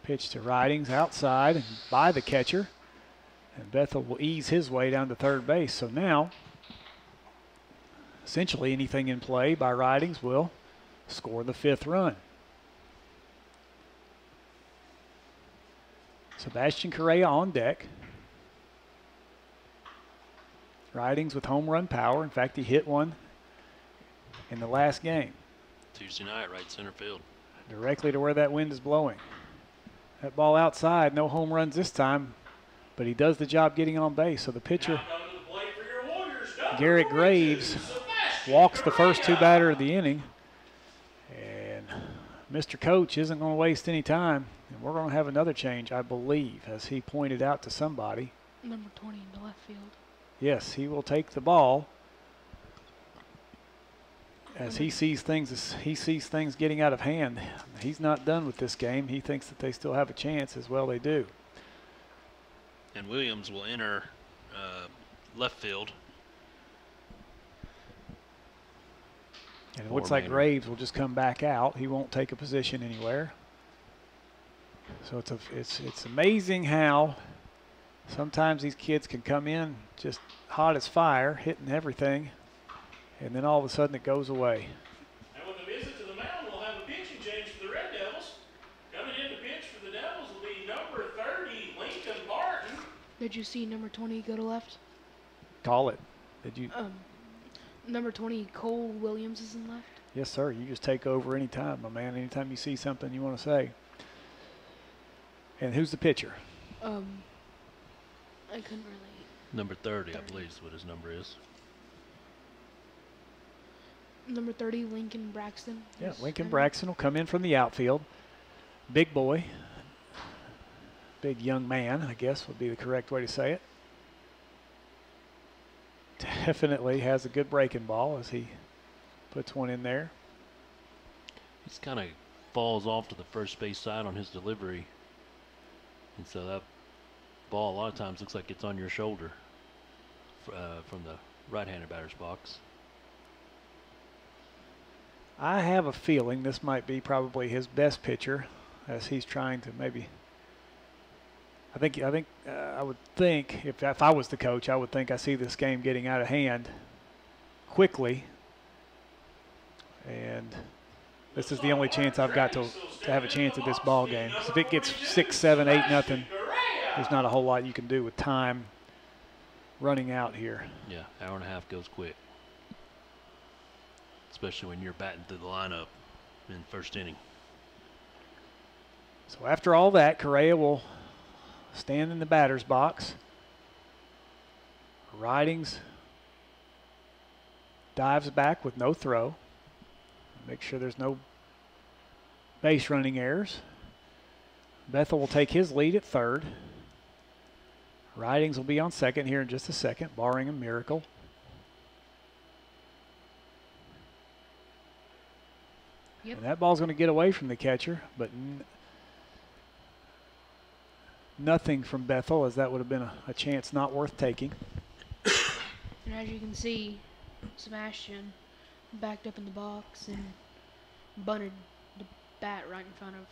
Pitch to Ridings outside and by the catcher. And Bethel will ease his way down to third base. So now, essentially anything in play by Ridings will score the fifth run. Sebastian Correa on deck. Ridings with home run power. In fact, he hit one in the last game. Tuesday night, right center field. Directly to where that wind is blowing. That ball outside, no home runs this time, but he does the job getting on base. So the pitcher, Garrett Graves, walks the first two batter of the inning. And Mr. Coach isn't going to waste any time. And we're going to have another change, I believe, as he pointed out to somebody. Number 20 in the left field. Yes, he will take the ball as he sees things getting out of hand. He's not done with this game. He thinks that they still have a chance. As well they do. And Williams will enter left field. And it looks like Maynard. Graves will just come back out. He won't take a position anywhere. So it's amazing how sometimes these kids can come in just hot as fire, hitting everything, and then all of a sudden it goes away. And with the visit to the mound, we'll have a pitching change for the Red Devils. Coming in to pitch for the Devils will be number 30, Lincoln Barton. Did you see number 20 go to left? Call it. Did you? Number 20, Cole Williams is in left. Yes, sir. You just take over anytime, my man. Anytime you see something you want to say. And who's the pitcher? I couldn't really. Number 30, I believe is what his number is. Number 30, Lincoln Braxton. Yeah, is Lincoln in. Braxton will come in from the outfield. Big boy. Big young man, I guess would be the correct way to say it. Definitely has a good breaking ball as he puts one in there. He's kind of falls off to the first base side on his delivery. And so that ball a lot of times looks like it's on your shoulder from the right-handed batter's box. I have a feeling this might be probably his best pitcher as he's trying to maybe. I would think if I was the coach, I would think I see this game getting out of hand quickly, and this is the only chance I've got to have a chance at this ball game. So if it gets 6, 7, 8 nothing, there's not a whole lot you can do with time running out here. Yeah, hour and a half goes quick. Especially when you're batting through the lineup in first inning. So after all that, Correa will stand in the batter's box. Ridings dives back with no throw. Make sure there's no base running errors. Bethel will take his lead at third. Ridings will be on second here in just a second, barring a miracle. Yep. And that ball's going to get away from the catcher, but nothing from Bethel, as that would have been a chance not worth taking. And as you can see, Sebastian backed up in the box and bunted the bat right in front of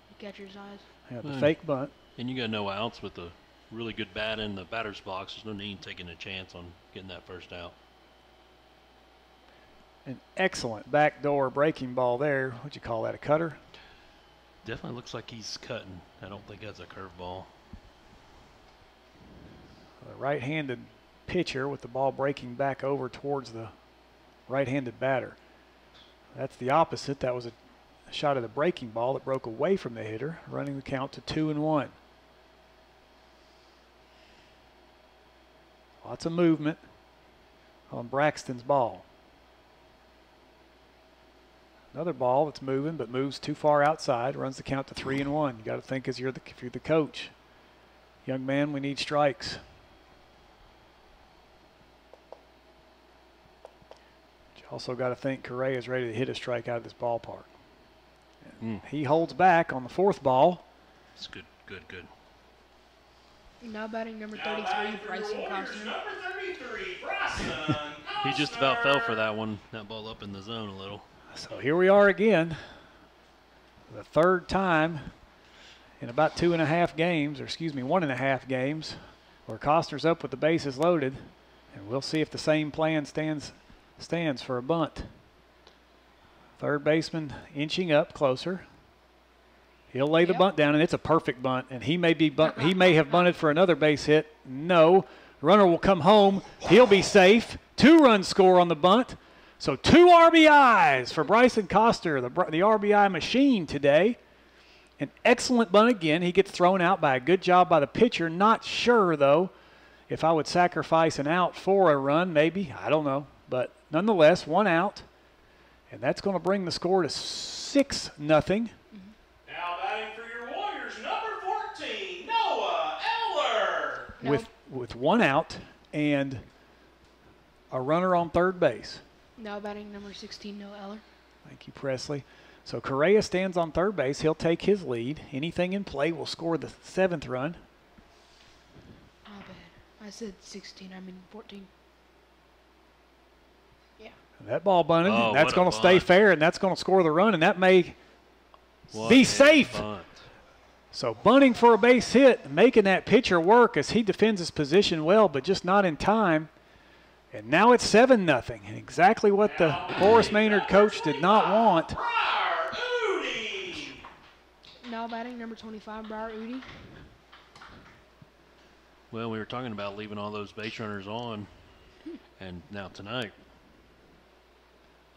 the catcher's eyes. Yeah, the fake bunt. And you got no outs with a really good bat in the batter's box. There's no need in taking a chance on getting that first out. An excellent backdoor breaking ball there. What'd you call that, a cutter? Definitely looks like he's cutting. I don't think that's a curveball. The right-handed pitcher with the ball breaking back over towards the right-handed batter. That's the opposite. That was a shot of the breaking ball that broke away from the hitter, running the count to 2-1. Lots of movement on Braxton's ball. Another ball that's moving, but moves too far outside, runs the count to 3-1. You got to think if you're the coach. Young man, we need strikes. But you also got to think Correa is ready to hit a strike out of this ballpark. He holds back on the fourth ball. It's good. Now batting number 33, Bryson Costner. Number 33, Bryson. He just about fell for that one. That ball up in the zone a little. So here we are again. The third time in about 1.5 games, where Costner's up with the bases loaded. And we'll see if the same plan stands for a bunt. Third baseman inching up closer. He'll lay the bunt down, and it's a perfect bunt. And he may have bunted for another base hit. No. Runner will come home. He'll be safe. 2-run score on the bunt. So 2 RBIs for Bryson Costner, the RBI machine today. An excellent bunt again. He gets thrown out by a good job by the pitcher. Not sure, though, if I would sacrifice an out for a run. Maybe. I don't know. But nonetheless, 1 out. And that's going to bring the score to 6-0. Now batting for your Warriors, number 14, Noah Eller. With 1 out and a runner on third base. Now batting number 16, Noah Eller. Thank you, Presley. So Correa stands on third base. He'll take his lead. Anything in play will score the 7th run. Oh, bad. I said 16. I mean 14. Yeah. That ball bunted. Oh, and that's going to stay fair, and that's going to score the run, and that may be safe. Bunt. So bunting for a base hit, making that pitcher work as he defends his position well, but just not in time. And now it's 7-0, and exactly what the Horace Maynard coach did not want. Now batting number 25, Briar Udi. Well, we were talking about leaving all those base runners on, and now tonight,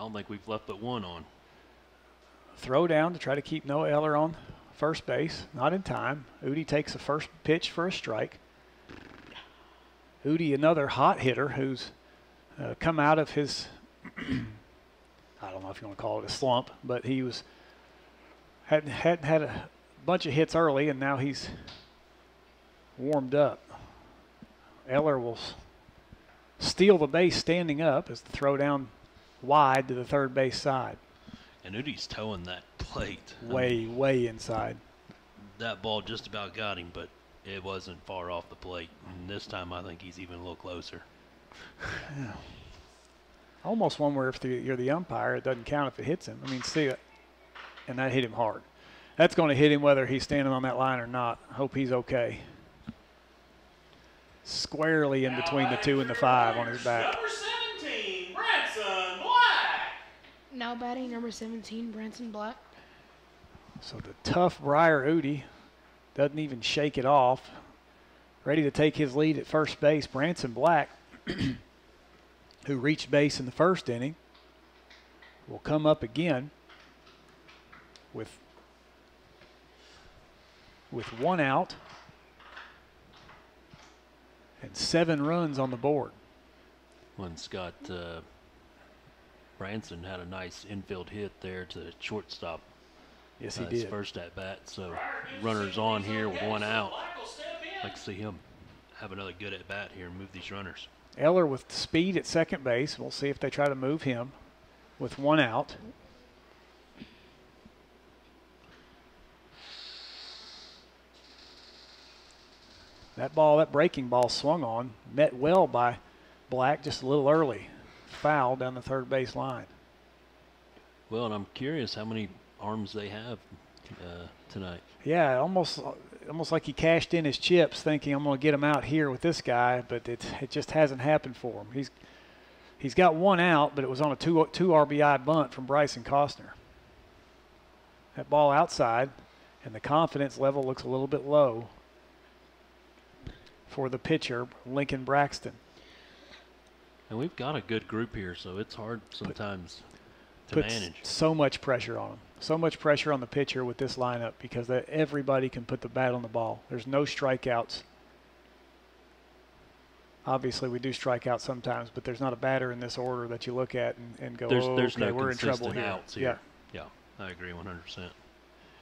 I don't think we've left but 1 on. Throw down to try to keep Noah Eller on first base. Not in time. Udi takes the first pitch for a strike. Udi, another hot hitter who's come out of his, I don't know if you want to call it a slump, but he had a bunch of hits early, and now he's warmed up. Eller will steal the base standing up as the throw down wide to the third base side. And Udi's towing that plate. Way inside. That ball just about got him, but it wasn't far off the plate. And this time I think he's even a little closer. Yeah. Almost one where if you're the umpire, it doesn't count if it hits him. I mean, see it. And that hit him hard. That's going to hit him whether he's standing on that line or not. Hope he's okay. Squarely in between the 2 and the 5 on his back. Number 17, Branson Black. Now batting number 17, Branson Black. So the tough Briar Udi doesn't even shake it off. Ready to take his lead at first base. Branson Black, who reached base in the first inning, will come up again with 1 out and 7 runs on the board. When Scott Branson had a nice infield hit there to the shortstop. Yes, he His did. first at bat. So runners on here with 1 out. I'd like to see him have another good at bat here and move these runners. Eller with speed at second base. We'll see if they try to move him with 1 out. That ball, that breaking ball swung on, met well by Black just a little early. Foul down the third base line. Well, and I'm curious how many arms they have tonight. Yeah, almost like he cashed in his chips thinking I'm going to get him out here with this guy, but it just hasn't happened for him. He's got one out, but it was on a two RBI bunt from Bryson Costner. That ball outside, and the confidence level looks a little bit low for the pitcher, Lincoln Braxton. And we've got a good group here, so it's hard sometimes to Puts manage. So much pressure on him. So much pressure on the pitcher with this lineup because everybody can put the bat on the ball. There's no strikeouts. Obviously, we do strike out sometimes, but there's not a batter in this order that you look at and go, there's okay, no we're in trouble consistent here. outs here. Yeah, I agree 100%.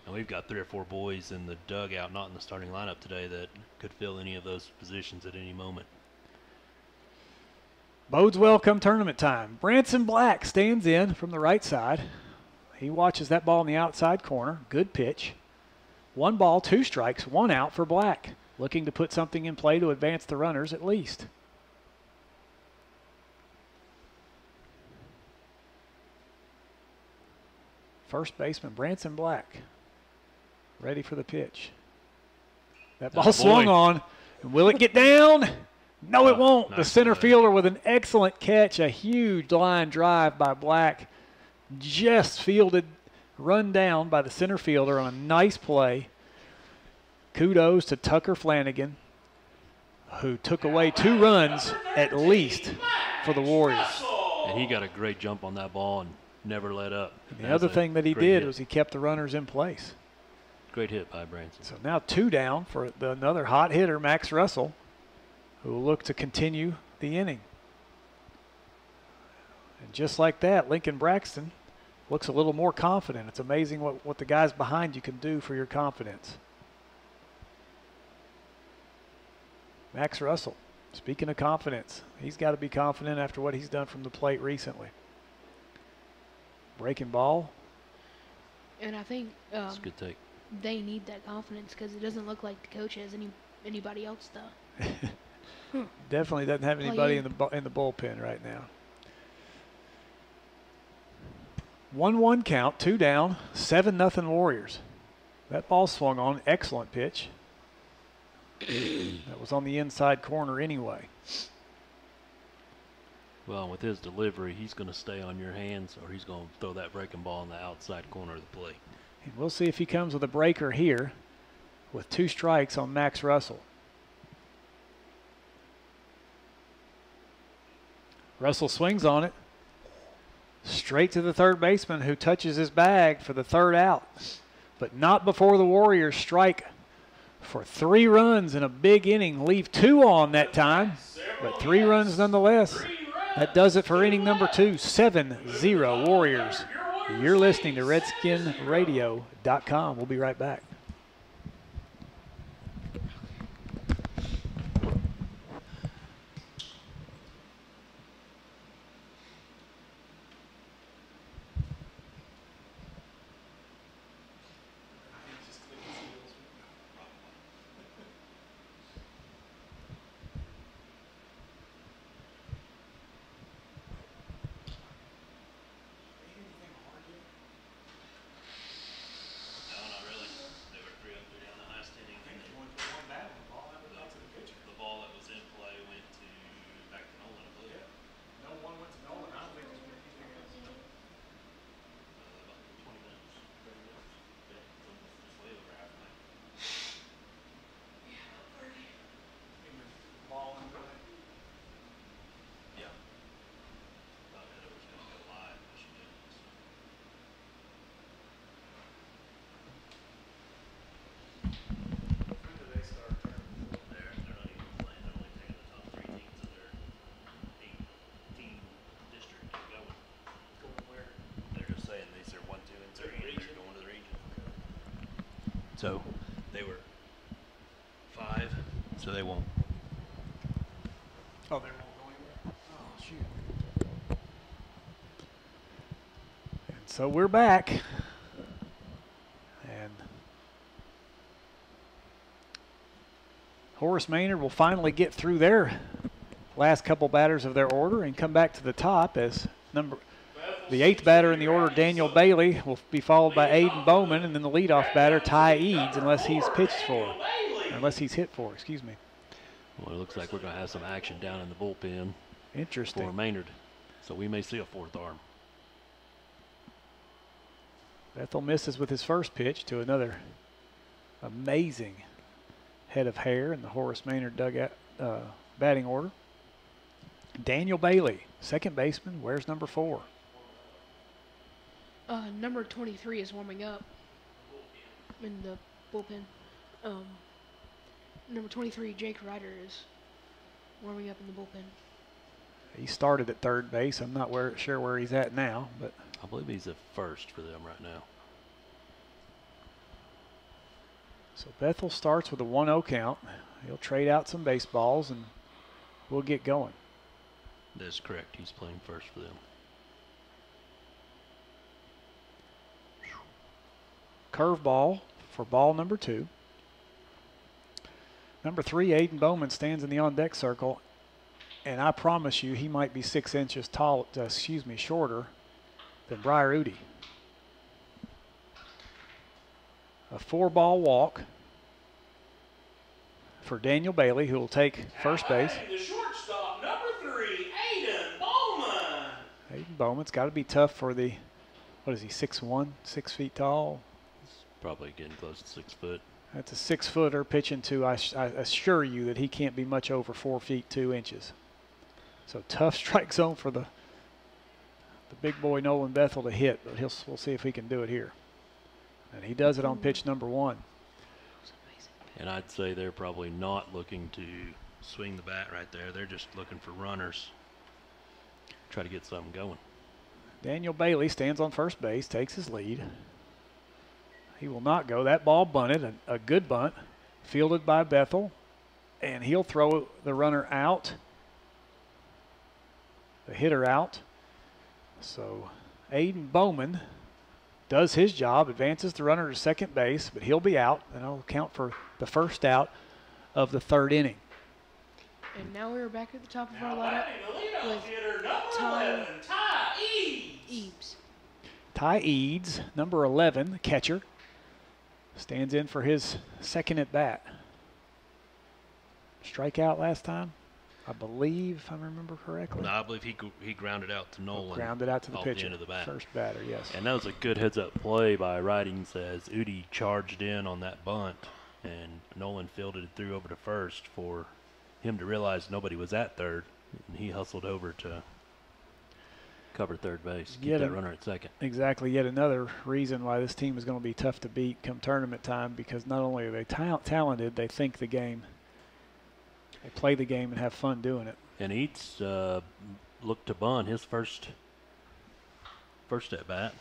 And we've got 3 or 4 boys in the dugout, not in the starting lineup today, that could fill any of those positions at any moment. Bodes well come tournament time. Branson Black stands in from the right side. He watches that ball in the outside corner. Good pitch. 1 ball, 2 strikes, 1 out for Black. Looking to put something in play to advance the runners at least. First baseman Branson Black ready for the pitch. That ball swung on. And will it get down? No, it won't. Nice The center play. fielder with an excellent catch, a huge line drive by Black. Just fielded, run down by the center fielder on a nice play. Kudos to Tucker Flanagan, who took away 2 runs at least for the Warriors. And he got a great jump on that ball and never let up. The other thing that he did was he kept the runners in place. Great hit by Branson. So now 2 down for another hot hitter, Max Russell, who will look to continue the inning. And just like that, Lincoln Braxton looks a little more confident. It's amazing what the guys behind you can do for your confidence. Max Russell, speaking of confidence, he's got to be confident after what he's done from the plate recently. Breaking ball. And I think That's a good take. they need that confidence because it doesn't look like the coach has anybody else though. Definitely doesn't have anybody in the bullpen right now. 1-1 count, 2 down, 7-0 Warriors. That ball swung on, excellent pitch. That was on the inside corner anyway. Well, with his delivery, he's going to stay on your hands or he's going to throw that breaking ball in the outside corner of the plate. And we'll see if he comes with a breaker here with 2 strikes on Max Russell. Russell swings on it. Straight to the third baseman who touches his bag for the 3rd out. But not before the Warriors strike for 3 runs in a big inning. Leave 2 on that time, but 3 runs nonetheless. That does it for inning number 2, 7-0 Warriors. You're listening to RedskinRadio.com. We'll be right back. So they were 5, so they won't. Oh, they won't go anywhere? Oh, shoot. And so we're back. And Horace Maynard will finally get through their last couple batters of their order and come back to the top as the 8th batter in the order, Daniel Bailey, will be followed by Aiden Bowman, and then the leadoff batter, Ty Eads, unless he's hit for, excuse me. Well, it looks like we're going to have some action down in the bullpen. Interesting. For Maynard. So we may see a 4th arm. Bethel misses with his first pitch to another amazing head of hair in the Horace Maynard dugout batting order. Daniel Bailey, second baseman, wears number 4. Number 23 is warming up in the bullpen. Number 23, Jake Ryder, is warming up in the bullpen. He started at third base. I'm not sure where he's at now, but I believe he's at first for them right now. So Bethel starts with a 1-0 count. He'll trade out some baseballs and we'll get going. That's correct. He's playing first for them. Curveball for ball number 2. Number 3, Aiden Bowman, stands in the on-deck circle, and I promise you he might be 6 inches shorter than Briar Udi. A 4-ball walk for Daniel Bailey, who will take first base. The shortstop, number 3, Aiden Bowman. Aiden Bowman's got to be tough for the, what is he, 6'1", 6 feet tall? Probably getting close to 6 foot. That's a 6-footer pitching to, I assure you that he can't be much over 4 feet 2 inches. So tough strike zone for the big boy Nolan Bethel to hit, but we'll see if he can do it here. And he does it on pitch number 1. And I'd say they're probably not looking to swing the bat right there. They're just looking for runners. Try to get something going. Daniel Bailey stands on first base, takes his lead. He will not go. That ball bunted, a good bunt, fielded by Bethel, and he'll throw the runner out, the hitter out. So Aiden Bowman does his job, advances the runner to second base, but he'll be out, and I'll count for the first out of the 3rd inning. And now we're back at the top of our lineup with Ty Eads. Ty Eads, number 11, the catcher, stands in for his second at bat. Strikeout last time, I believe, if I remember correctly. No, I believe he grounded out to Nolan. Grounded out to the pitcher. The end of the bat. First batter, yes. And that was a good heads-up play by Ridings as Udi charged in on that bunt, and Nolan fielded it through over to first for him to realize nobody was at third, and he hustled over to cover third base, keep that runner at second. Exactly. Yet another reason why this team is going to be tough to beat come tournament time, because not only are they talented, they think the game. They play the game and have fun doing it. And Eads looked to bunt his first at bat.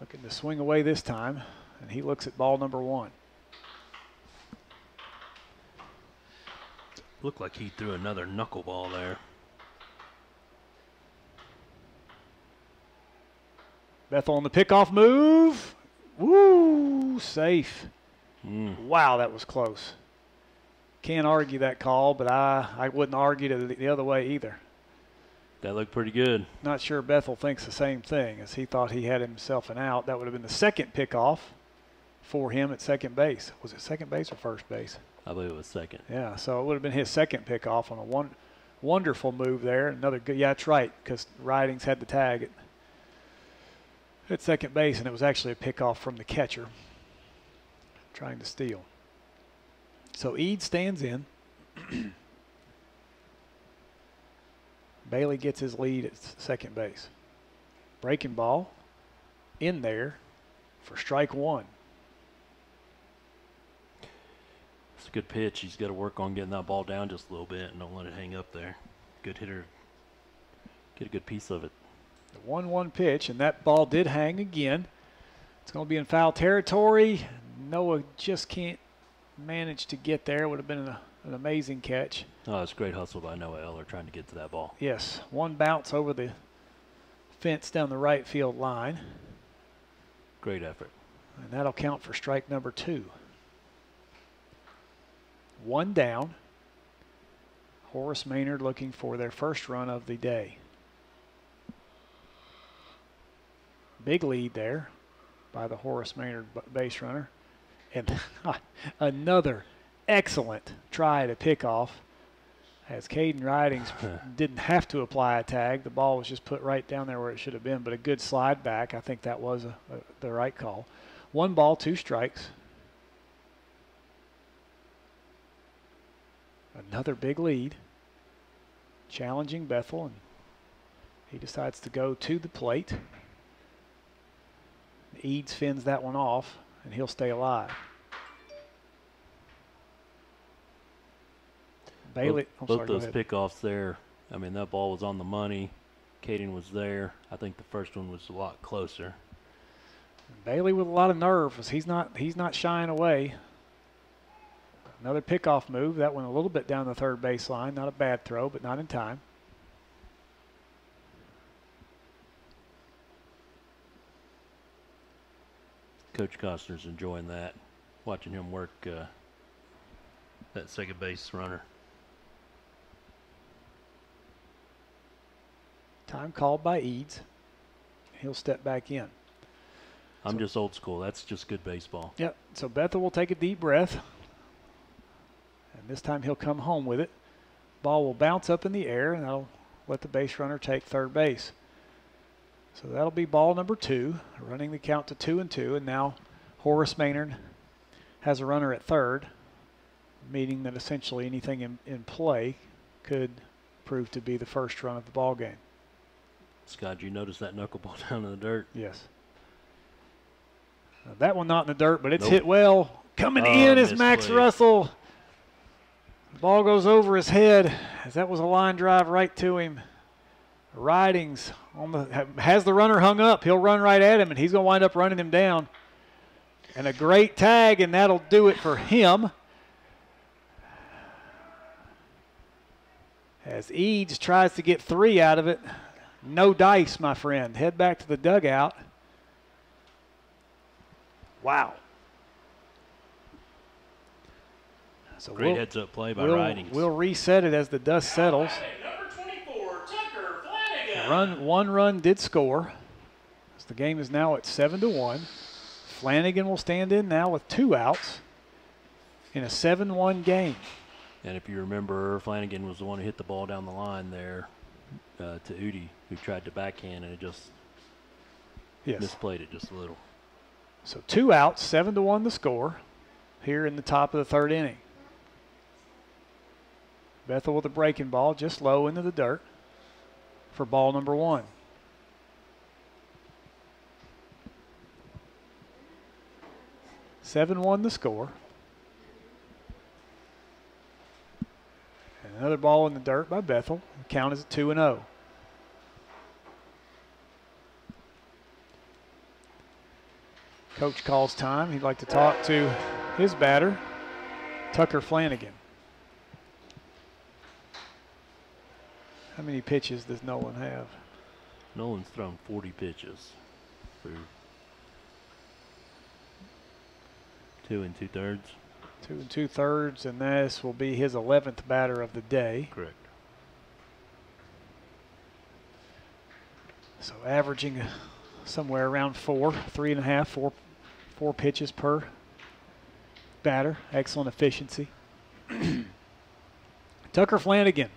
Looking to swing away this time, and he looks at ball number 1. Looked like he threw another knuckleball there. Bethel on the pickoff move. Woo, safe. Wow, that was close. Can't argue that call, but I wouldn't argue it the other way either. That looked pretty good. Not sure Bethel thinks the same thing, as he thought he had himself an out. That would have been the second pickoff for him at second base. Was it second base or first base? I believe it was second. Yeah, so it would have been his second pickoff on a wonderful move there. Another good, yeah, that's right, because Ridings had the tag at second base, and it was actually a pickoff from the catcher trying to steal. So Eads stands in. Bailey gets his lead at second base. Breaking ball in there for strike 1. It's a good pitch. He's got to work on getting that ball down just a little bit and don't let it hang up there. Good hitter. Get a good piece of it. The 1-1 pitch, and that ball did hang again. It's going to be in foul territory. Noah just can't manage to get there. Would have been an amazing catch. Oh, it's great hustle by Noah Eller trying to get to that ball. Yes, one bounce over the fence down the right field line. Great effort. And that'll count for strike number 2. One down. Horace Maynard looking for their first run of the day. Big lead there by the Horace Maynard base runner. And another excellent try to pick off as Caden Ridings didn't have to apply a tag. The ball was just put right down there where it should have been, but a good slide back. I think that was the right call. 1 ball, 2 strikes. Another big lead. Challenging Bethel, and he decides to go to the plate. Eads fins that one off, and he'll stay alive. Bailey, both those pickoffs there, I mean, that ball was on the money. Caden was there. I think the first one was a lot closer. Bailey with a lot of nerve. He's not shying away. Another pickoff move. That went a little bit down the third baseline. Not a bad throw, but not in time. Coach Costner's enjoying that, watching him work that second base runner. Time called by Eads. He'll step back in. I'm just old school. That's just good baseball. Yep. So Bethel will take a deep breath. And this time he'll come home with it. Ball will bounce up in the air, and that'll let the base runner take third base. So that'll be ball number 2, running the count to 2-2. And now Horace Maynard has a runner at third, meaning that essentially anything in play could prove to be the first run of the ball game. Scott, you notice that knuckleball down in the dirt? Yes. That one not in the dirt, but it's hit well. Coming in is Max Russell. The ball goes over his head as that was a line drive right to him. Ridings has the runner hung up. He'll run right at him, and he's going to wind up running him down. And a great tag, and that'll do it for him. As Eads tries to get 3 out of it. No dice, my friend. Head back to the dugout. Wow. So great heads-up play by Ridings. We'll reset it as the dust settles. Number 24, Tucker Flanagan. One run did score. So the game is now at 7-1. Flanagan will stand in now with 2 outs in a 7-1 game. And if you remember, Flanagan was the one who hit the ball down the line there to Udi, who tried to backhand, and it just misplayed it just a little. So 2 outs, 7-1 the score here in the top of the 3rd inning. Bethel with a breaking ball just low into the dirt for ball number 1. (7-1) the score. And another ball in the dirt by Bethel. The count is at 2-0. Coach calls time. He'd like to talk to his batter, Tucker Flanagan. How many pitches does Nolan have? Nolan's thrown 40 pitches through 2 2/3. 2 2/3, and this will be his 11th batter of the day. Correct. So averaging somewhere around 3.5, 4 pitches per batter. Excellent efficiency. Tucker Flanagan,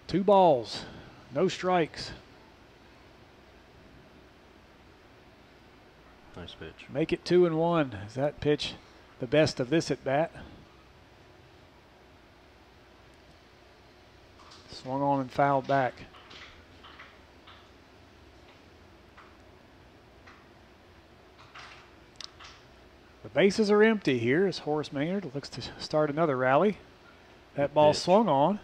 2 balls, no strikes. Nice pitch. Make it 2-1. Is that pitch the best of this at bat? Swung on and fouled back. The bases are empty here as Horace Maynard looks to start another rally. That ball swung on.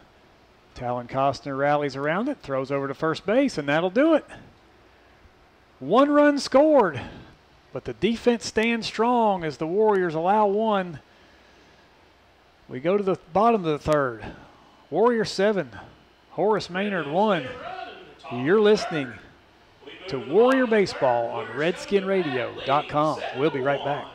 Talon Costner rallies around it, throws over to first base, and that'll do it. 1 run scored, but the defense stands strong as the Warriors allow 1. We go to the bottom of the 3rd. Warrior 7, Horace Maynard 1. You're listening to Warrior Baseball on RedskinRadio.com. We'll be right back.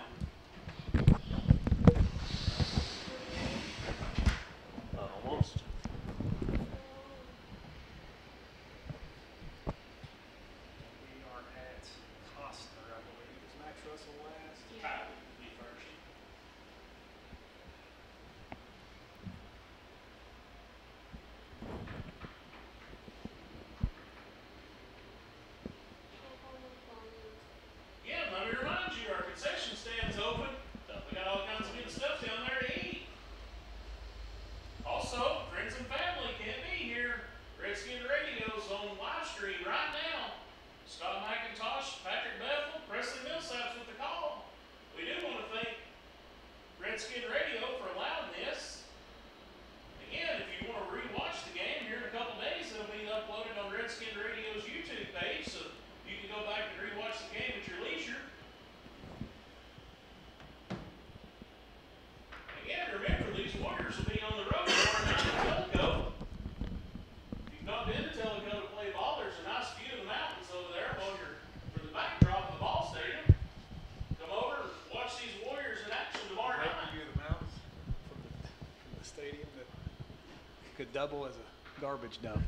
Scott McIntosh, Patrick Bethel, Presley Millsaps with the call. We do want to thank Redskin Radio for allowing this. Again, if you want to rewatch the game here in a couple days, it'll be uploaded on Redskin Radio's YouTube page, so you can go back and rewatch the game at your leisure. Again, remember, these Warriors will be on the road tomorrow night in Tellico. If you've not been to Tellico to play ball, there's a nice view of the mountains over there while you're for the backdrop of the ball stadium. Come over and watch these Warriors in action tomorrow Great night. view of the mountains from the stadium that could double as a garbage dump.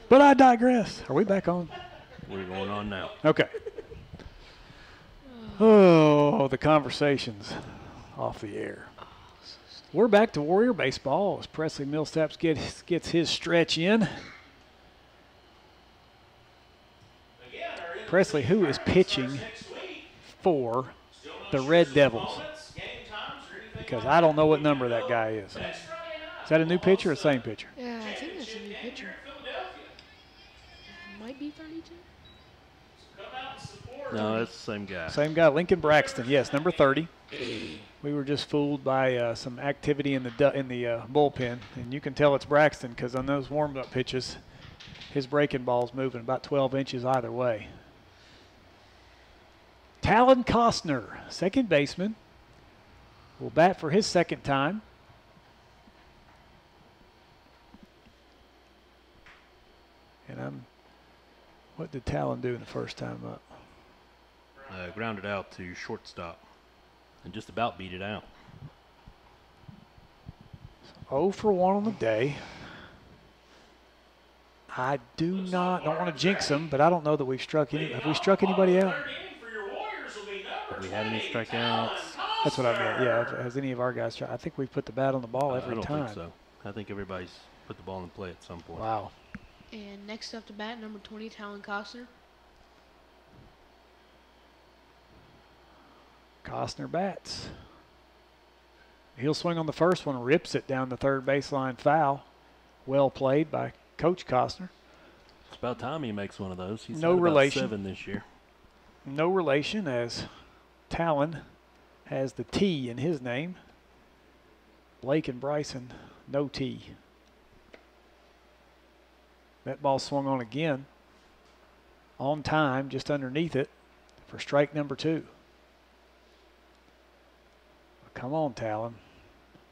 But I digress. Are we back on? We're going on now. Okay. Oh, the conversations off the air. We're back to Warrior baseball as Presley Millsaps gets his stretch in. Again, our Presley, who is pitching next week. for Still not the sure Red some Devils? moments, game times, or anything Because like I don't know what number that guy is. Next Friday night, Is that a new pitcher or the same pitcher? Yeah, I think that's a new championship game pitcher. here in Philadelphia. Might be 32. Come out and support. No, that's the same guy. Same guy, Lincoln Braxton. Yes, number 30. We were just fooled by some activity in the bullpen, and you can tell it's Braxton because on those warm-up pitches, his breaking ball's moving about 12 inches either way. Talon Costner, second baseman, will bat for his second time. And what did Talon do in the first time up? Grounded out to shortstop and just about beat it out. 0 for 1 on the day. I don't want to jinx him, but I don't know that we've struck any. Have we struck anybody out? Have we had any strikeouts? That's what I meant. Yeah. Has any of our guys tried? I think we've put the bat on the ball every I don't time. think so. I think everybody's put the ball in play at some point. Wow. And next up to bat, number 20, Talon Costner. Costner bats. He'll swing on the first one, rips it down the third baseline foul. Well played by Coach Costner. It's about time he makes one of those. He's No had about relation. 7 this year. No relation, as Talon has the T in his name. Blake and Bryson, no T. That ball swung on again. On time, just underneath it for strike number 2. Come on, Talon.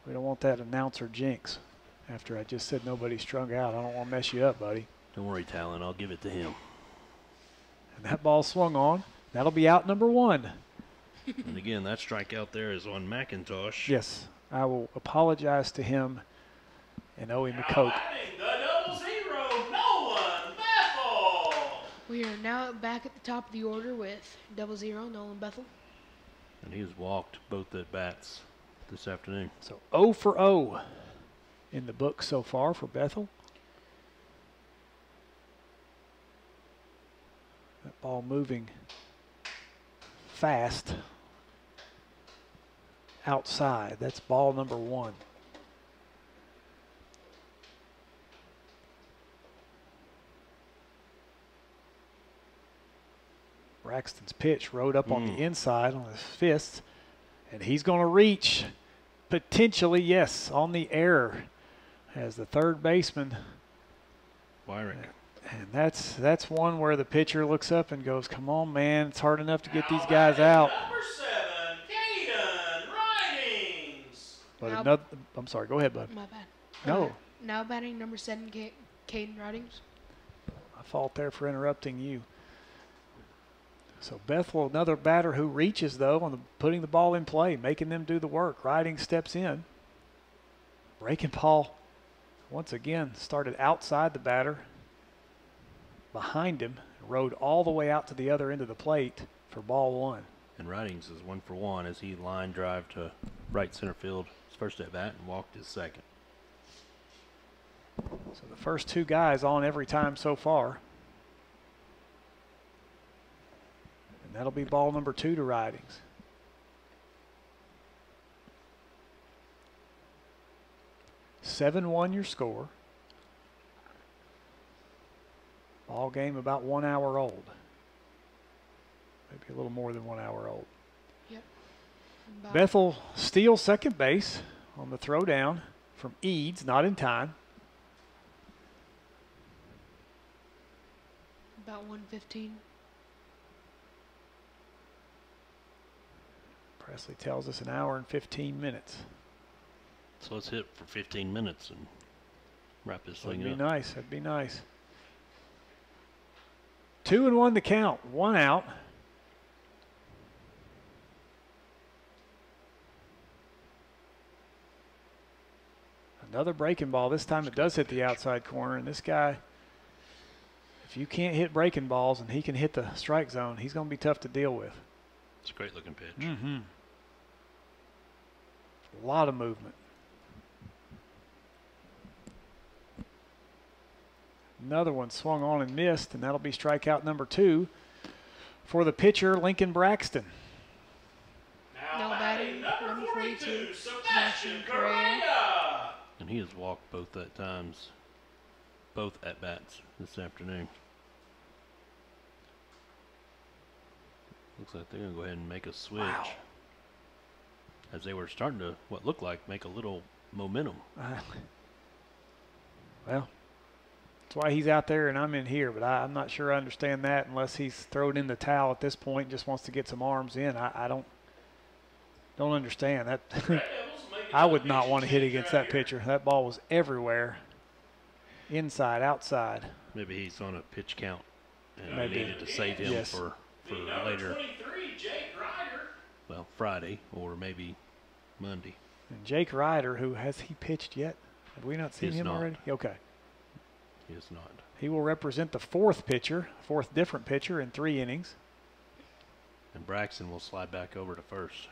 We don't want that announcer jinx. After I just said nobody strung out, I don't want to mess you up, buddy. Don't worry, Talon. I'll give it to him. And that ball swung on. That'll be out number 1. And again, that strikeout there is on McIntosh. Yes, I will apologize to him and owe him a Coke. We are now back at the top of the order with 0-0, Nolan Bethel. And he has walked both at bats this afternoon. So 0 for 0 in the book so far for Bethel. That ball moving fast outside. That's ball number 1. Braxton's pitch rode up on the inside on his fist, and he's going to reach potentially, yes, on the error as the third baseman. Wyrick. And that's one where the pitcher looks up and goes, come on, man, it's hard enough to get these guys out. Number 7, Caden Ridings. But Now- another, I'm sorry, go ahead, bud. My bad. No, Now batting number 7, Caden Ridings. I fault there for interrupting you. So Bethel, another batter who reaches, though, on putting the ball in play, making them do the work. Riding steps in. Breaking ball, once again, started outside the batter, behind him, rode all the way out to the other end of the plate for ball 1. And Ridings is 1 for 1 as he line drive to right center field his first at bat and walked his second. So the first 2 guys on every time so far. And that'll be ball number 2 to Ridings. (7-1) your score. Ball game about 1 hour old. Maybe a little more than 1 hour old. Yep. Bethel steals second base on the throw down from Eads, not in time. About 1:15. Presley tells us an hour and 15 minutes. So let's hit for 15 minutes and wrap this thing That'd up. be nice. That'd be nice. 2-1 to count. 1 out. Another breaking ball. This time it does hit the outside corner. And this guy, if you can't hit breaking balls and he can hit the strike zone, he's going to be tough to deal with. It's a great looking pitch. Mm-hmm. A lot of movement. Another one swung on and missed, and that'll be strikeout number 2 for the pitcher, Lincoln Braxton. Now batting, number 42, Sebastian Correa. And he has walked both at bats this afternoon. Looks like they're going to go ahead and make a switch. Wow. As they were starting to, what looked like, make a little momentum. Well, that's why he's out there and I'm in here, but I'm not sure I understand that unless he's thrown in the towel at this point and just wants to get some arms in. I don't understand that. I would not want to hit against that pitcher. That ball was everywhere, inside, outside. Maybe he's on a pitch count and Maybe. needed to save him Yes. for later. Well, Friday or maybe Monday. And Jake Ryder, who has he pitched yet? Have we not seen He has him not. already? Okay. He is not. He will represent the fourth different pitcher in 3 innings. And Braxton will slide back over to first.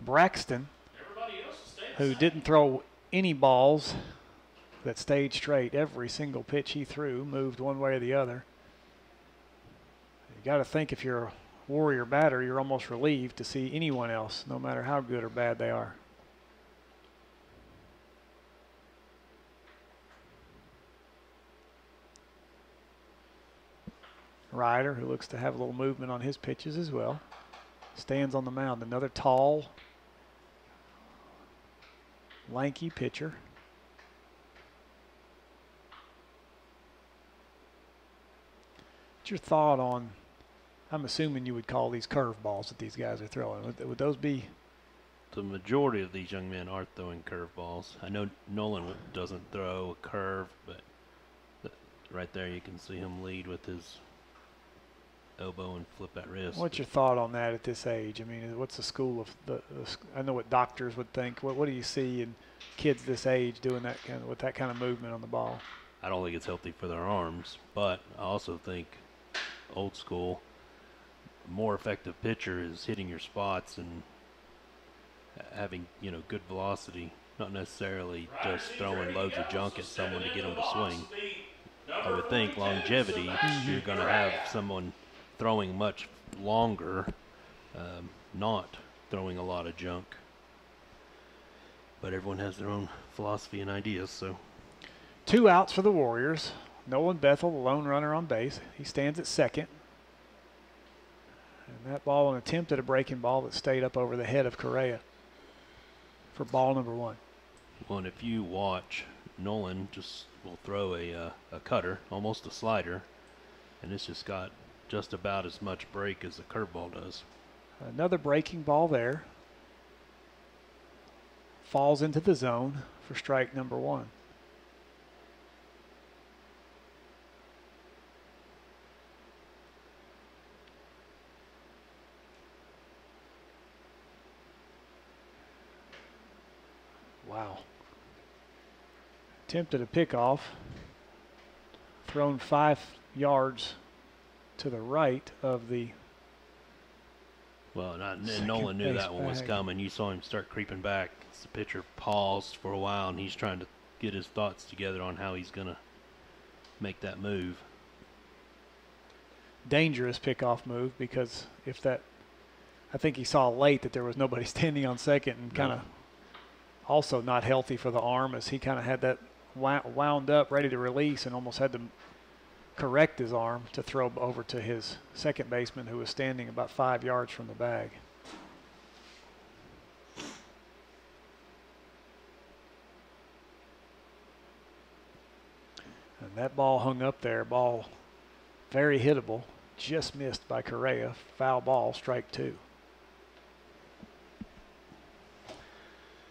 Braxton, who didn't throw any balls that stayed straight. Every single pitch he threw moved one way or the other. You got to think if you're a Warrior batter, you're almost relieved to see anyone else, no matter how good or bad they are. Ryder, who looks to have a little movement on his pitches as well, stands on the mound. Another tall, lanky pitcher. What's your thought on, I'm assuming you would call these curveballs that these guys are throwing. Would those be? The majority of these young men are throwing curveballs. I know Nolan doesn't throw a curve, but right there you can see him lead with his elbow and flip that wrist. What's your thought on that at this age? I mean, what's the school of I know what doctors would think. What do you see in kids this age doing that with that kind of movement on the ball? I don't think it's healthy for their arms, but I also think old school, more effective pitcher is hitting your spots and having, good velocity, not necessarily just throwing loads of junk at someone to get them to swing. I would think longevity, you're going to have someone throwing much longer, not throwing a lot of junk. But everyone has their own philosophy and ideas, so. 2 outs for the Warriors. Nolan Bethel, the lone runner on base. He stands at second. And that ball, an attempt at a breaking ball that stayed up over the head of Correa for ball number 1. Well, and if you watch, Nolan just will throw a cutter, almost a slider, and it's just got just about as much break as a curveball does. Another breaking ball there. Falls into the zone for strike number 1. Wow. Attempted a pickoff. Thrown 5 yards to the right of the. Well, and Nolan knew that one was coming. You saw him start creeping back. The pitcher paused for a while, and he's trying to get his thoughts together on how he's going to make that move. Dangerous pickoff move, because if that I think he saw late that there was nobody standing on second and kind of also not healthy for the arm, as he kind of had that wound up, ready to release, and almost had to correct his arm to throw over to his second baseman, who was standing about 5 yards from the bag. And that ball hung up there, ball very hittable, just missed by Correa. Foul ball, strike 2.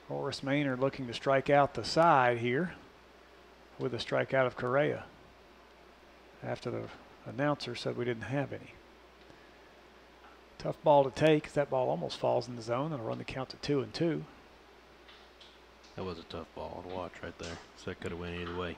Horace Maynard looking to strike out the side here with a strikeout of Correa after the announcer said we didn't have any. Tough ball to take, as that ball almost falls in the zone. It'll run the count to 2-2. That was a tough ball to watch right there. So that could have went either way.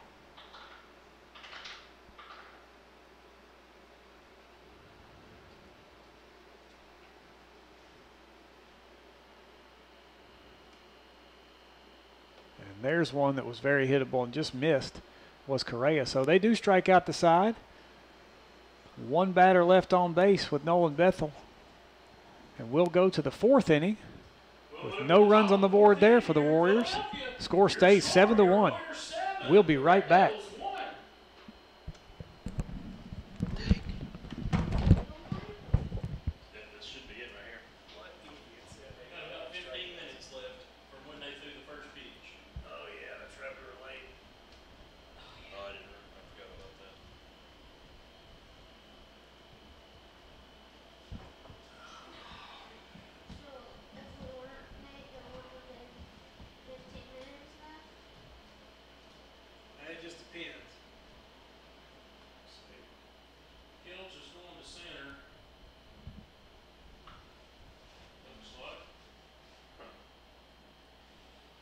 And there's one that was very hittable and just missed, was Correa. So they do strike out the side. One batter left on base with Nolan Bethel. And we'll go to the 4th inning with no runs on the board there for the Warriors. Score stays 7-1. We'll be right back. This should be it right here. Got about 15 minutes left from when they threw the first pitch. Oh yeah, that's right, we were late. Oh, I forgot about that. It just depends. Celch is going to center. Looks like.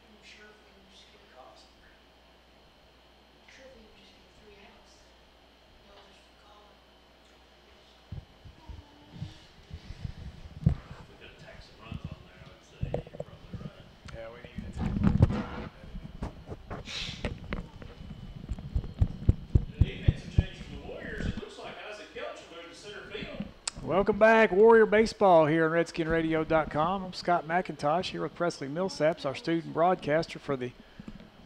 I'm sure if we can just get a Costner. I'm sure if we can just get 3 outs. They'll just call it. We could attack some runs on there, I would say. You're probably right. Yeah, we need it. The defensive change from the Warriors, it looks like Isaac Celch will move to center field. Welcome back, Warrior Baseball here on RedskinRadio.com. I'm Scott McIntosh here with Presley Millsaps, our student broadcaster for the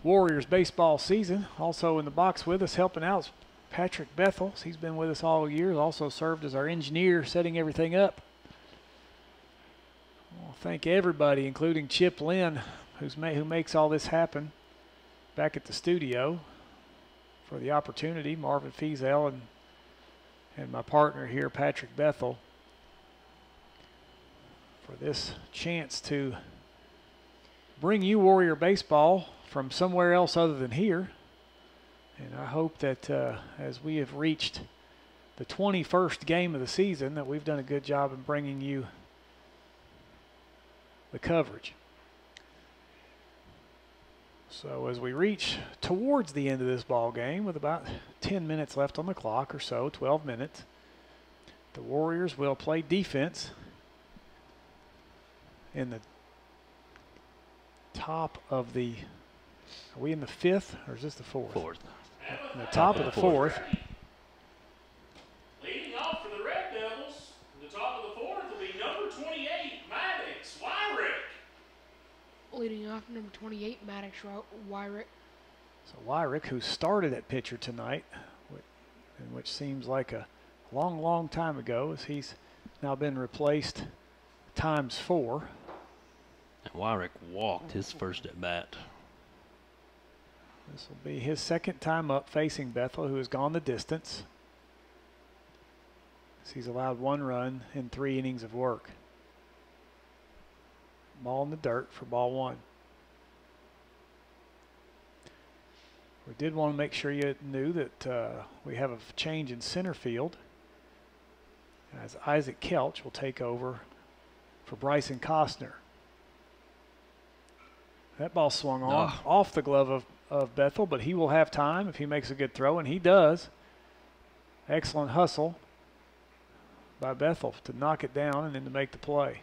Warriors baseball season. Also in the box with us, helping out, is Patrick Bethel. He's been with us all year. Also served as our engineer, setting everything up. Well, thank everybody, including Chip Lynn, who makes all this happen back at the studio, for the opportunity. Marvin Fiesel and my partner here, Patrick Bethel, for this chance to bring you Warrior baseball from somewhere else other than here. And I hope that as we have reached the 21st game of the season, that we've done a good job in bringing you the coverage. So as we reach towards the end of this ball game, with about 10 minutes left on the clock or so, 12 minutes, the Warriors will play defense in the top of the, are we in the 5th or is this the 4th? 4th. In the top of the 4th. Leading off for the Red Devils, in the top of the 4th will be number 28, Maddox, Wyrick. Leading off, number 28, Maddox, Wyrick. So Wyrick, who started at pitcher tonight, and which seems like a long, long time ago, as he's now been replaced ×4. And Wyrick walked his first at bat. This will be his second time up facing Bethel, who has gone the distance. He's allowed 1 run in 3 innings of work. Ball in the dirt for ball 1. We did want to make sure you knew that we have a change in center field, as Isaac Celch will take over for Bryson Costner. That ball swung on off the glove of Bethel, but he will have time if he makes a good throw, and he does. Excellent hustle by Bethel to knock it down and then to make the play.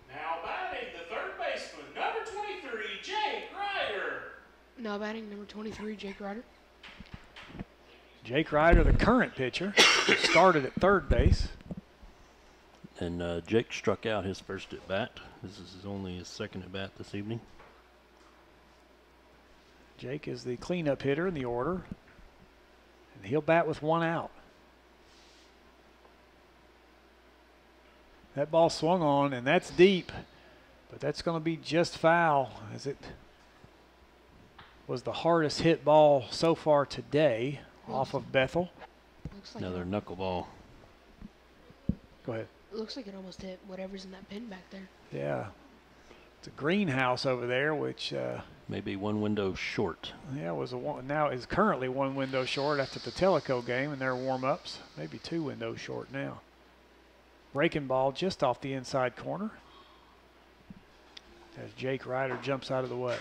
Now batting the third baseman, number 23, Jake Ryder. Now batting, number 23, Jake Ryder. Jake Ryder, the current pitcher, started at third base. And Jake struck out his first at bat. This is only his second at bat this evening. Jake is the cleanup hitter in the order, and he'll bat with 1 out. That ball swung on, and that's deep, but that's going to be just foul, as it was the hardest hit ball so far today off of Bethel. Looks like Another knuckleball. Go ahead. It looks like it almost hit whatever's in that pin back there. Yeah. It's a greenhouse over there, which Maybe one window short. yeah, now is currently 1 window short after the Tellico game and their warm-ups. Maybe 2 windows short now. Breaking ball just off the inside corner as Jake Ryder jumps out of the way.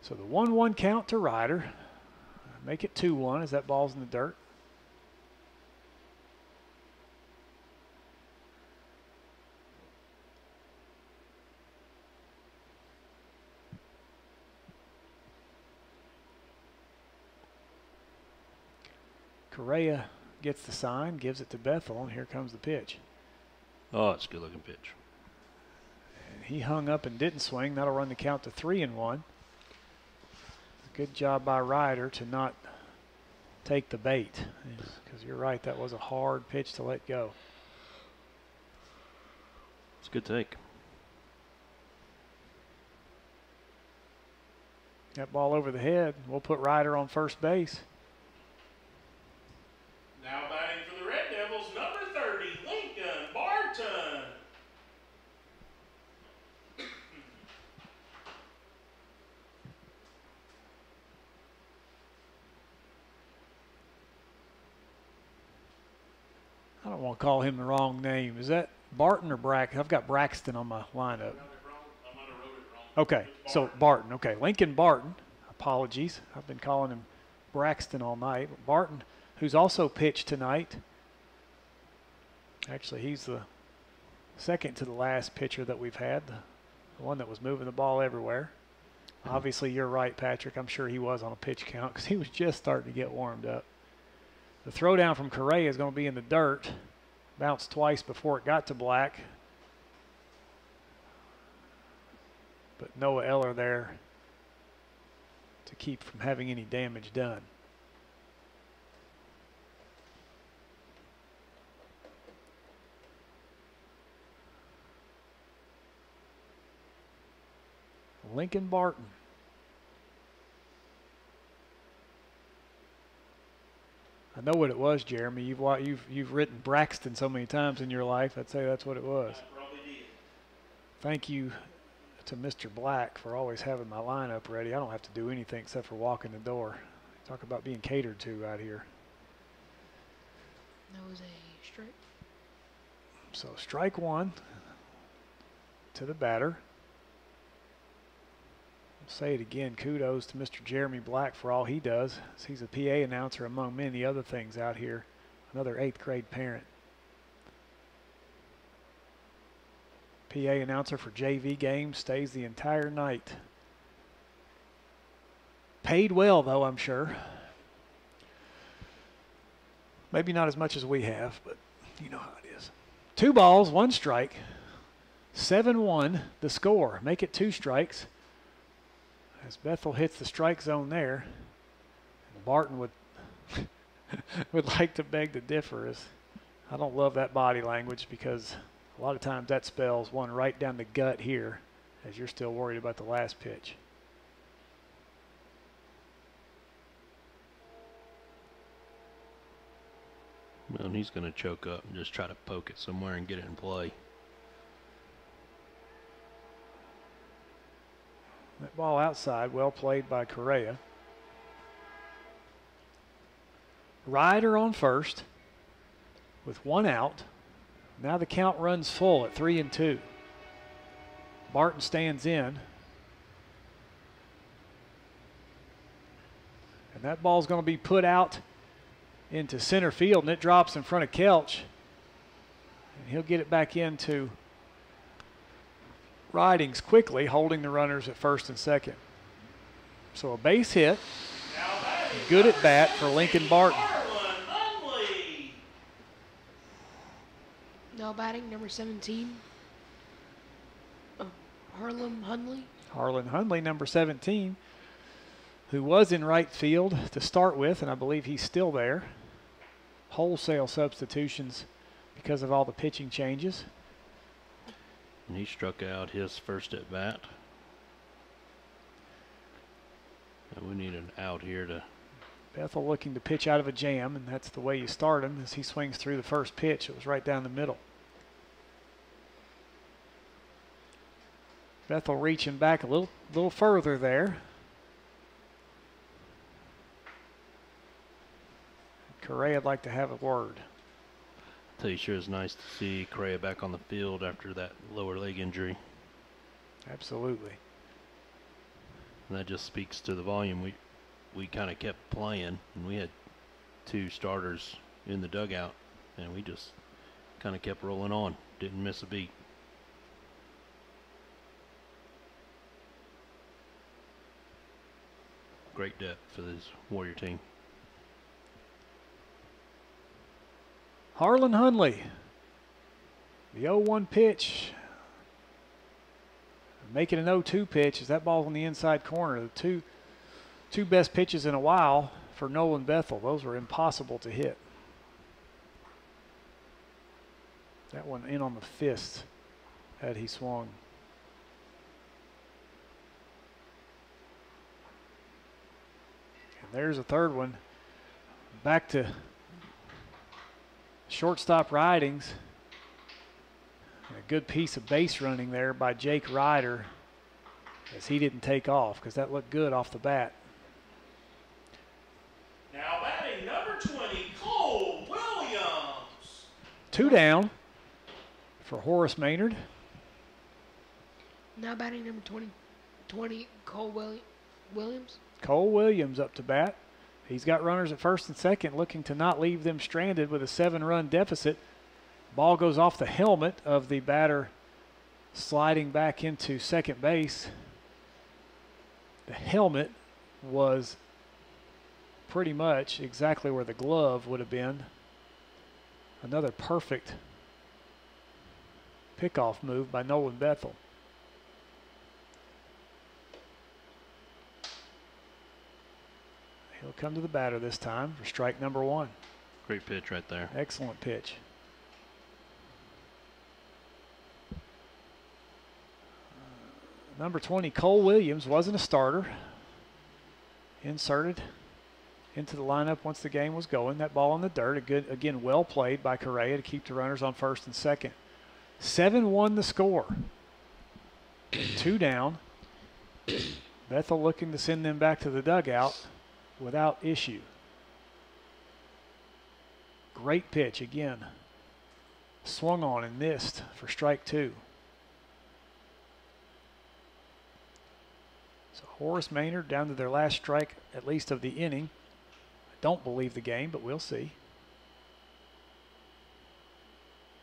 So the 1-1 count to Ryder. Make it 2-1 as that ball's in the dirt. Correa gets the sign, gives it to Bethel, and here comes the pitch. Oh, it's a good-looking pitch. And he hung up and didn't swing. That'll run the count to 3-1. Good job by Ryder to not take the bait, because you're right, that was a hard pitch to let go. It's a good take. That ball over the head. We'll put Ryder on first base. Now batting for the Red Devils, number 30, Lincoln Barton. I don't want to call him the wrong name. Is that Barton or Braxton? I've got Braxton on my lineup. I might have wrote it wrong. Okay, so Barton. Okay, Lincoln Barton. Apologies. I've been calling him Braxton all night. Barton, who's also pitched tonight. Actually, he's the second to the last pitcher that we've had, the one that was moving the ball everywhere. Obviously, you're right, Patrick. I'm sure he was on a pitch count because he was just starting to get warmed up. The throwdown from Correa is going to be in the dirt. Bounced twice before it got to Black. But Noah Eller there to keep from having any damage done. Lincoln Barton. I know what it was, Jeremy. You've written Braxton so many times in your life. I'd say that's what it was. I probably did. Thank you to Mr. Black for always having my lineup ready. I don't have to do anything except for walk in the door. Talk about being catered to out here. That was a strike. So strike one to the batter. I'll say it again, kudos to Mr. Jeremy Black for all he does. He's a PA announcer among many other things out here. Another 8th grade parent. PA announcer for JV games, stays the entire night. Paid well though, I'm sure. Maybe not as much as we have, but you know how it is. 2 balls, 1 strike. 7-1 the score. Make it 2 strikes. As Bethel hits the strike zone there, Barton would would like to beg to differ. I don't love that body language because a lot of times that spells one right down the gut here as you're still worried about the last pitch. Well, and he's going to choke up and just try to poke it somewhere and get it in play. That ball outside, well played by Correa. Ryder on first with 1 out. Now the count runs full at 3-2. Barton stands in. And that ball's going to be put out into center field, and it drops in front of Celch. And he'll get it back into Ridings quickly, holding the runners at first and second. So a base hit. Good at bat for Lincoln Barton. Harlan Hundley. Now batting number 17, Harlan Hundley. Harlan Hundley, number 17, who was in right field to start with, and I believe he's still there. Wholesale substitutions because of all the pitching changes. And he struck out his first at bat. And we need an out here to. Bethel looking to pitch out of a jam, and that's the way you start him as he swings through the first pitch. It was right down the middle. Bethel reaching back a little further there. Correa would like to have a word. I'll tell you, sure is nice to see Correa back on the field after that lower leg injury. Absolutely. And that just speaks to the volume. We kind of kept playing, and we had 2 starters in the dugout, and we just kind of kept rolling on. Didn't miss a beat. Great depth for this Warrior team. Harlan Hundley, the 0-1 pitch, making an 0-2 pitch as that ball's on the inside corner. The two best pitches in a while for Nolan Bethel. Those were impossible to hit. That one in on the fist had he swung. And there's a third one. Back to shortstop Ridings. A good piece of base running there by Jake Ryder as he didn't take off because that looked good off the bat. Now batting number 20, Cole Williams. 2 down for Horace Maynard. Now batting number 20, Cole Williams. Cole Williams up to bat. He's got runners at first and second, looking to not leave them stranded with a 7-run deficit. Ball goes off the helmet of the batter, sliding back into second base. The helmet was pretty much exactly where the glove would have been. Another perfect pickoff move by Nolan Bethel. He'll come to the batter this time for strike number 1. Great pitch right there. Excellent pitch. Number 20, Cole Williams, wasn't a starter. Inserted into the lineup once the game was going. That ball in the dirt, again, well played by Correa to keep the runners on first and second. 7-1 the score. 2 down. Bethel looking to send them back to the dugout without issue. Great pitch again. Swung on and missed for strike 2. So Horace Maynard down to their last strike, at least of the inning. I don't believe the game, but we'll see.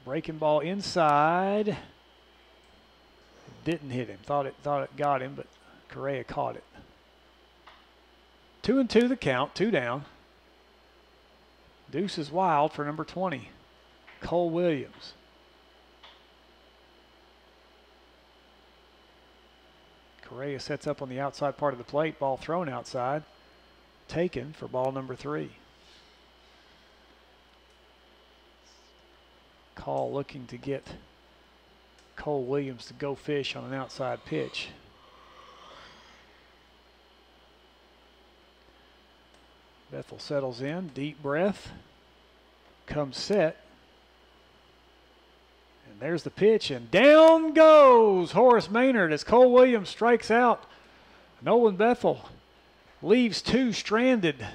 Breaking ball inside. It didn't hit him. Thought it got him, but Correa caught it. 2-2 the count, 2 down. Deuce is wild for number 20, Cole Williams. Correa sets up on the outside part of the plate, ball thrown outside, taken for ball number 3. Call looking to get Cole Williams to go fish on an outside pitch. Bethel settles in, deep breath, comes set, and there's the pitch, and down goes Horace Maynard as Cole Williams strikes out. Nolan Bethel leaves 2 stranded.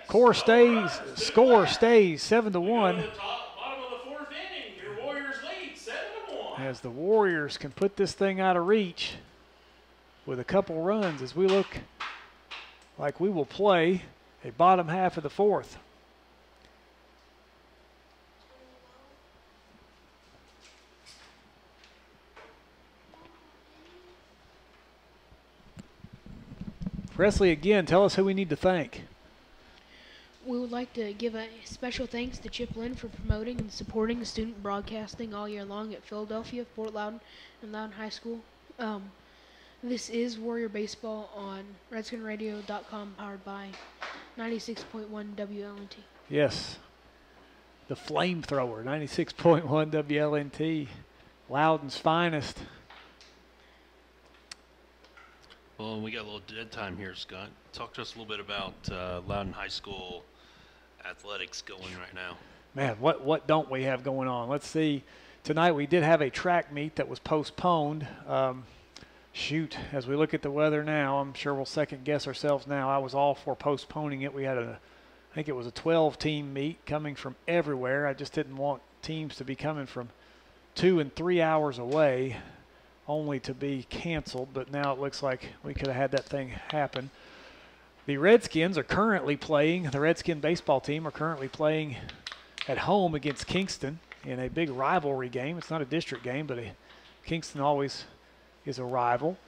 Score stays 7-1. Bottom of the 4th inning, your Warriors lead 7-1. As the Warriors can put this thing out of reach with a couple runs as we look like we will play a bottom half of the 4th. Presley, again, tell us who we need to thank. We would like to give a special thanks to Chip Lynn for promoting and supporting student broadcasting all year long at Philadelphia, Fort Loudoun, and Loudoun High School. This is Warrior Baseball on RedskinRadio.com, powered by 96.1 WLNT. Yes, the flamethrower, 96.1 WLNT, Loudoun's finest. Well, we got a little dead time here, Scott. Talk to us a little bit about Loudoun High School athletics going right now. Man, what don't we have going on? Let's see. Tonight we did have a track meet that was postponed. As we look at the weather now, I'm sure we'll second guess ourselves now. I was all for postponing it. We had I think it was a 12-team meet coming from everywhere. I just didn't want teams to be coming from 2 and 3 hours away only to be canceled, but now it looks like we could have had that thing happen. The Redskins are currently playing, the Redskin baseball team are currently playing at home against Kingston in a big rivalry game. It's not a district game, but Kingston always is a rival.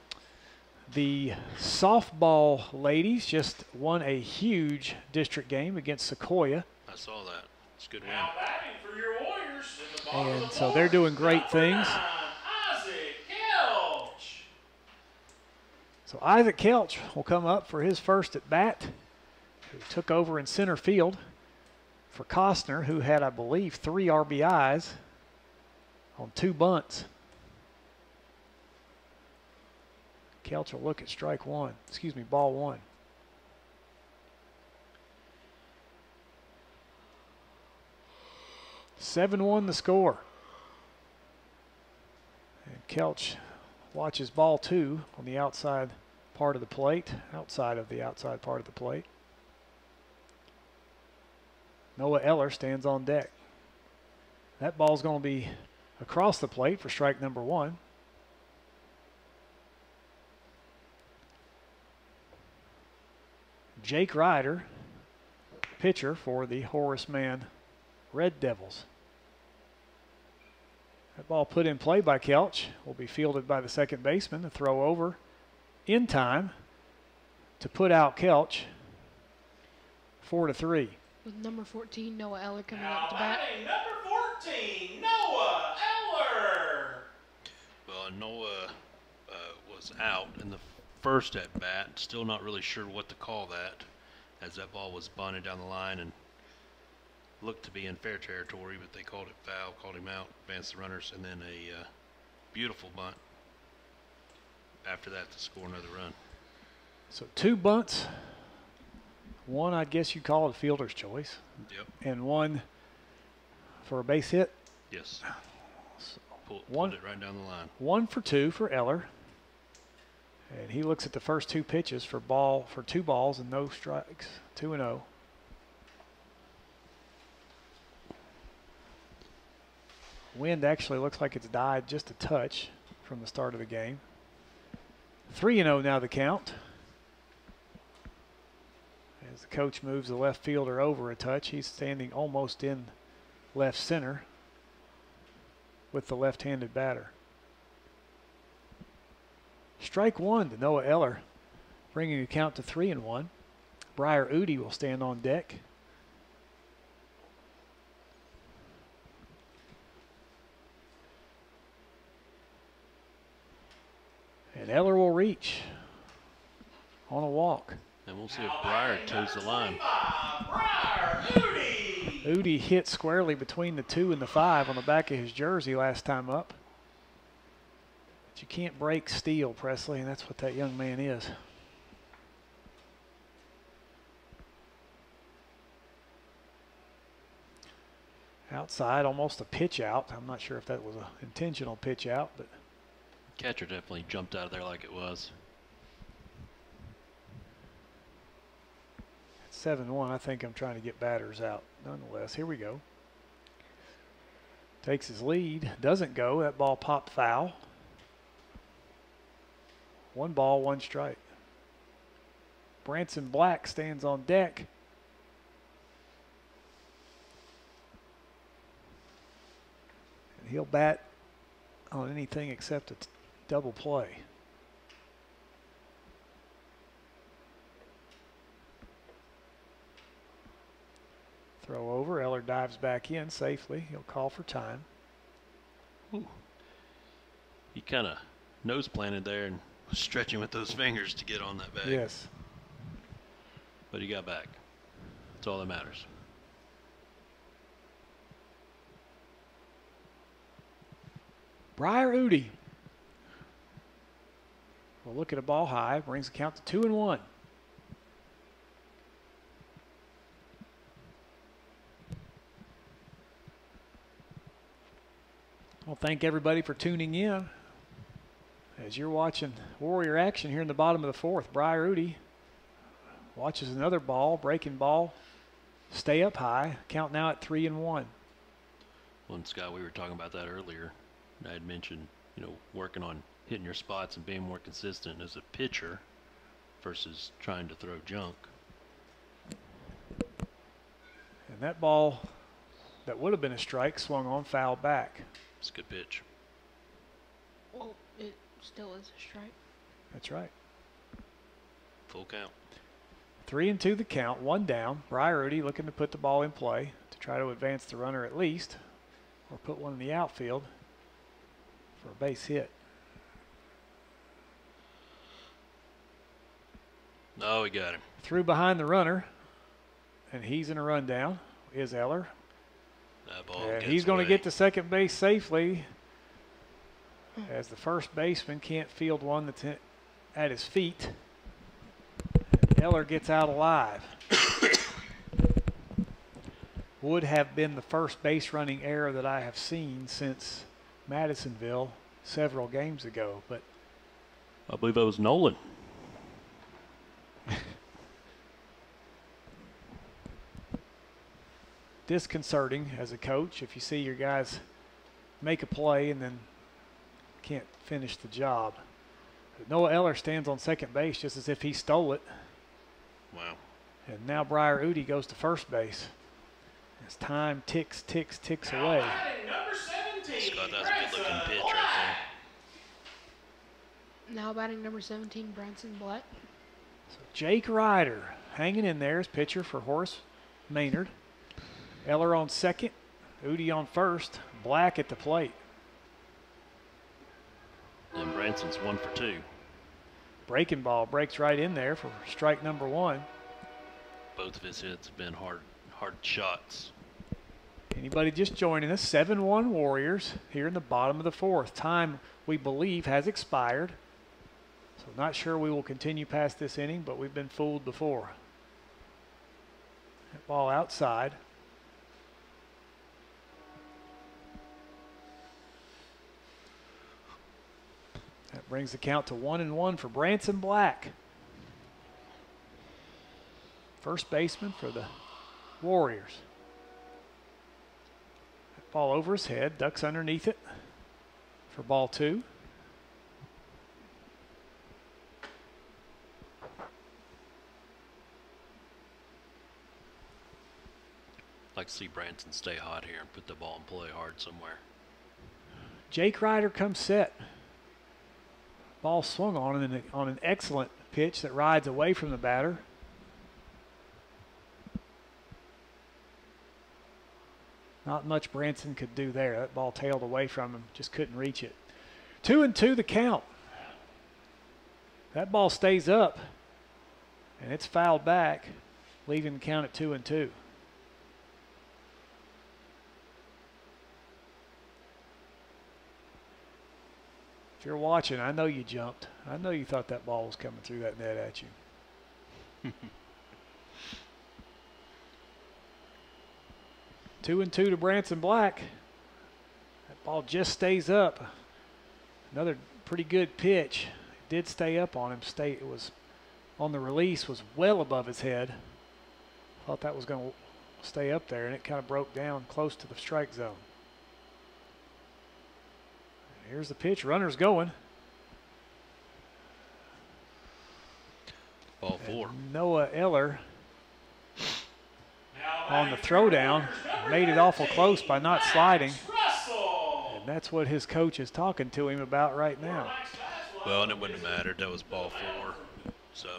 The softball ladies just won a huge district game against Sequoia. I saw that. It's a good win. Now batting for your Warriors in the bottom of And the so fourth, they're doing great things. Isaac Celch. So Isaac Celch will come up for his first at bat, who took over in center field for Costner, who had, I believe, 3 RBIs on 2 bunts. Celch will look at ball 1. (7-1) the score. And Celch watches ball 2 on the outside part of the plate, outside of the outside part of the plate. Noah Eller stands on deck. That ball's going to be across the plate for strike number 1. Jake Ryder, pitcher for the Horace Man Red Devils. That ball put in play by Celch will be fielded by the second baseman. The throw over in time to put out Celch. 4-3. With number 14, Noah Eller coming Now up to bat. batting number 14, Noah Eller. Well, Noah was out in the first at bat. Still not really sure what to call that, as that ball was bunted down the line and looked to be in fair territory, but they called it foul, called him out, advanced the runners, and then a beautiful bunt after that to score another run. So 2 bunts. One, I guess you call it a fielder's choice. Yep. And one for a base hit. Yes. So Pulled it right down the line. 1 for 2 for Eller. And he looks at the first 2 pitches for 2 balls and no strikes. 2-0. Wind actually looks like it's died just a touch from the start of the game. 3-0 now the count. As the coach moves the left fielder over a touch, he's standing almost in left center with the left-handed batter. Strike 1 to Noah Eller, bringing the count to 3-1. Briar Udi will stand on deck. And Eller will reach on a walk. And we'll see if Briar toes the line. Briar Udi. Udi hit squarely between the 2 and the 5 on the back of his jersey last time up. But you can't break steel, Presley, and that's what that young man is. Outside, almost a pitch out. I'm not sure if that was an intentional pitch out, but Catcher definitely jumped out of there like it was. 7-1. I think I'm trying to get batters out. Nonetheless, here we go. Takes his lead. Doesn't go. That ball popped foul. 1 ball, 1 strike. Branson Black stands on deck. And he'll bat on anything except a double play. Throw over. Eller dives back in safely. He'll call for time. Ooh. He kind of nose planted there and was stretching with those fingers to get on that bag. Yes. But he got back. That's all that matters. Briar Udi will look at a ball high, brings the count to 2-1. Well, thank everybody for tuning in. As you're watching Warrior action here in the bottom of the fourth, Briar Udi watches another ball, breaking ball, stay up high. Count now at 3-1. Well, and Scott, we were talking about that earlier. I had mentioned, working on hitting your spots and being more consistent as a pitcher versus trying to throw junk. And that ball that would have been a strike swung on, foul back. It's a good pitch. Well, it still is a strike. That's right. Full count. 3-2 the count, one down. Briar Udi looking to put the ball in play to try to advance the runner at least, or put one in the outfield for a base hit. No, he got him. Threw behind the runner, and he's in a rundown. Is Eller. That ball And gets he's going to away. get to second base safely, as the first baseman can't field one that's at his feet. And Eller gets out alive. Would have been the first base running error that I have seen since Madisonville several games ago, but I believe that was Nolan. disconcerting as a coach if you see your guys make a play and then can't finish the job. But Noah Eller stands on second base just as if he stole it. Wow. And now Briar Udi goes to first base. As time ticks away. Number 17, Scott, that's a good-looking pitch right Now batting number 17, Bryson Black. So Jake Ryder hanging in there as pitcher for Horace Maynard. Eller on second, Udi on first, Black at the plate. there. And Branson's 1 for 2. Breaking ball breaks right in there for strike number one. Both of his hits have been hard shots. Anybody just joining us, 7-1 Warriors here in the bottom of the fourth. Time, we believe, has expired. So not sure we will continue past this inning, but we've been fooled before. That ball outside. That brings the count to 1-1 for Branson Black. First baseman for the Warriors. That ball over his head, ducks underneath it for ball two. Like to see Branson stay hot here and put the ball in play hard somewhere. Jake Ryder comes set. Ball swung on an excellent pitch that rides away from the batter. Not much Branson could do there. That ball tailed away from him, just couldn't reach it. 2-2 the count. That ball stays up, and it's fouled back, leaving the count at 2-2. If you're watching, I know you jumped. I know you thought that ball was coming through that net at you. 2-2 to Branson Black. That ball just stays up. Another pretty good pitch. It did stay up on him. It was on the release, was well above his head. Thought that was going to stay up there, and it kind of broke down close to the strike zone. Here's the pitch. Runner's going. Ball 4. And Noah Eller on the throwdown made it awful close by not sliding. And that's what his coach is talking to him about right now. Well, and it wouldn't have mattered. That was ball 4. So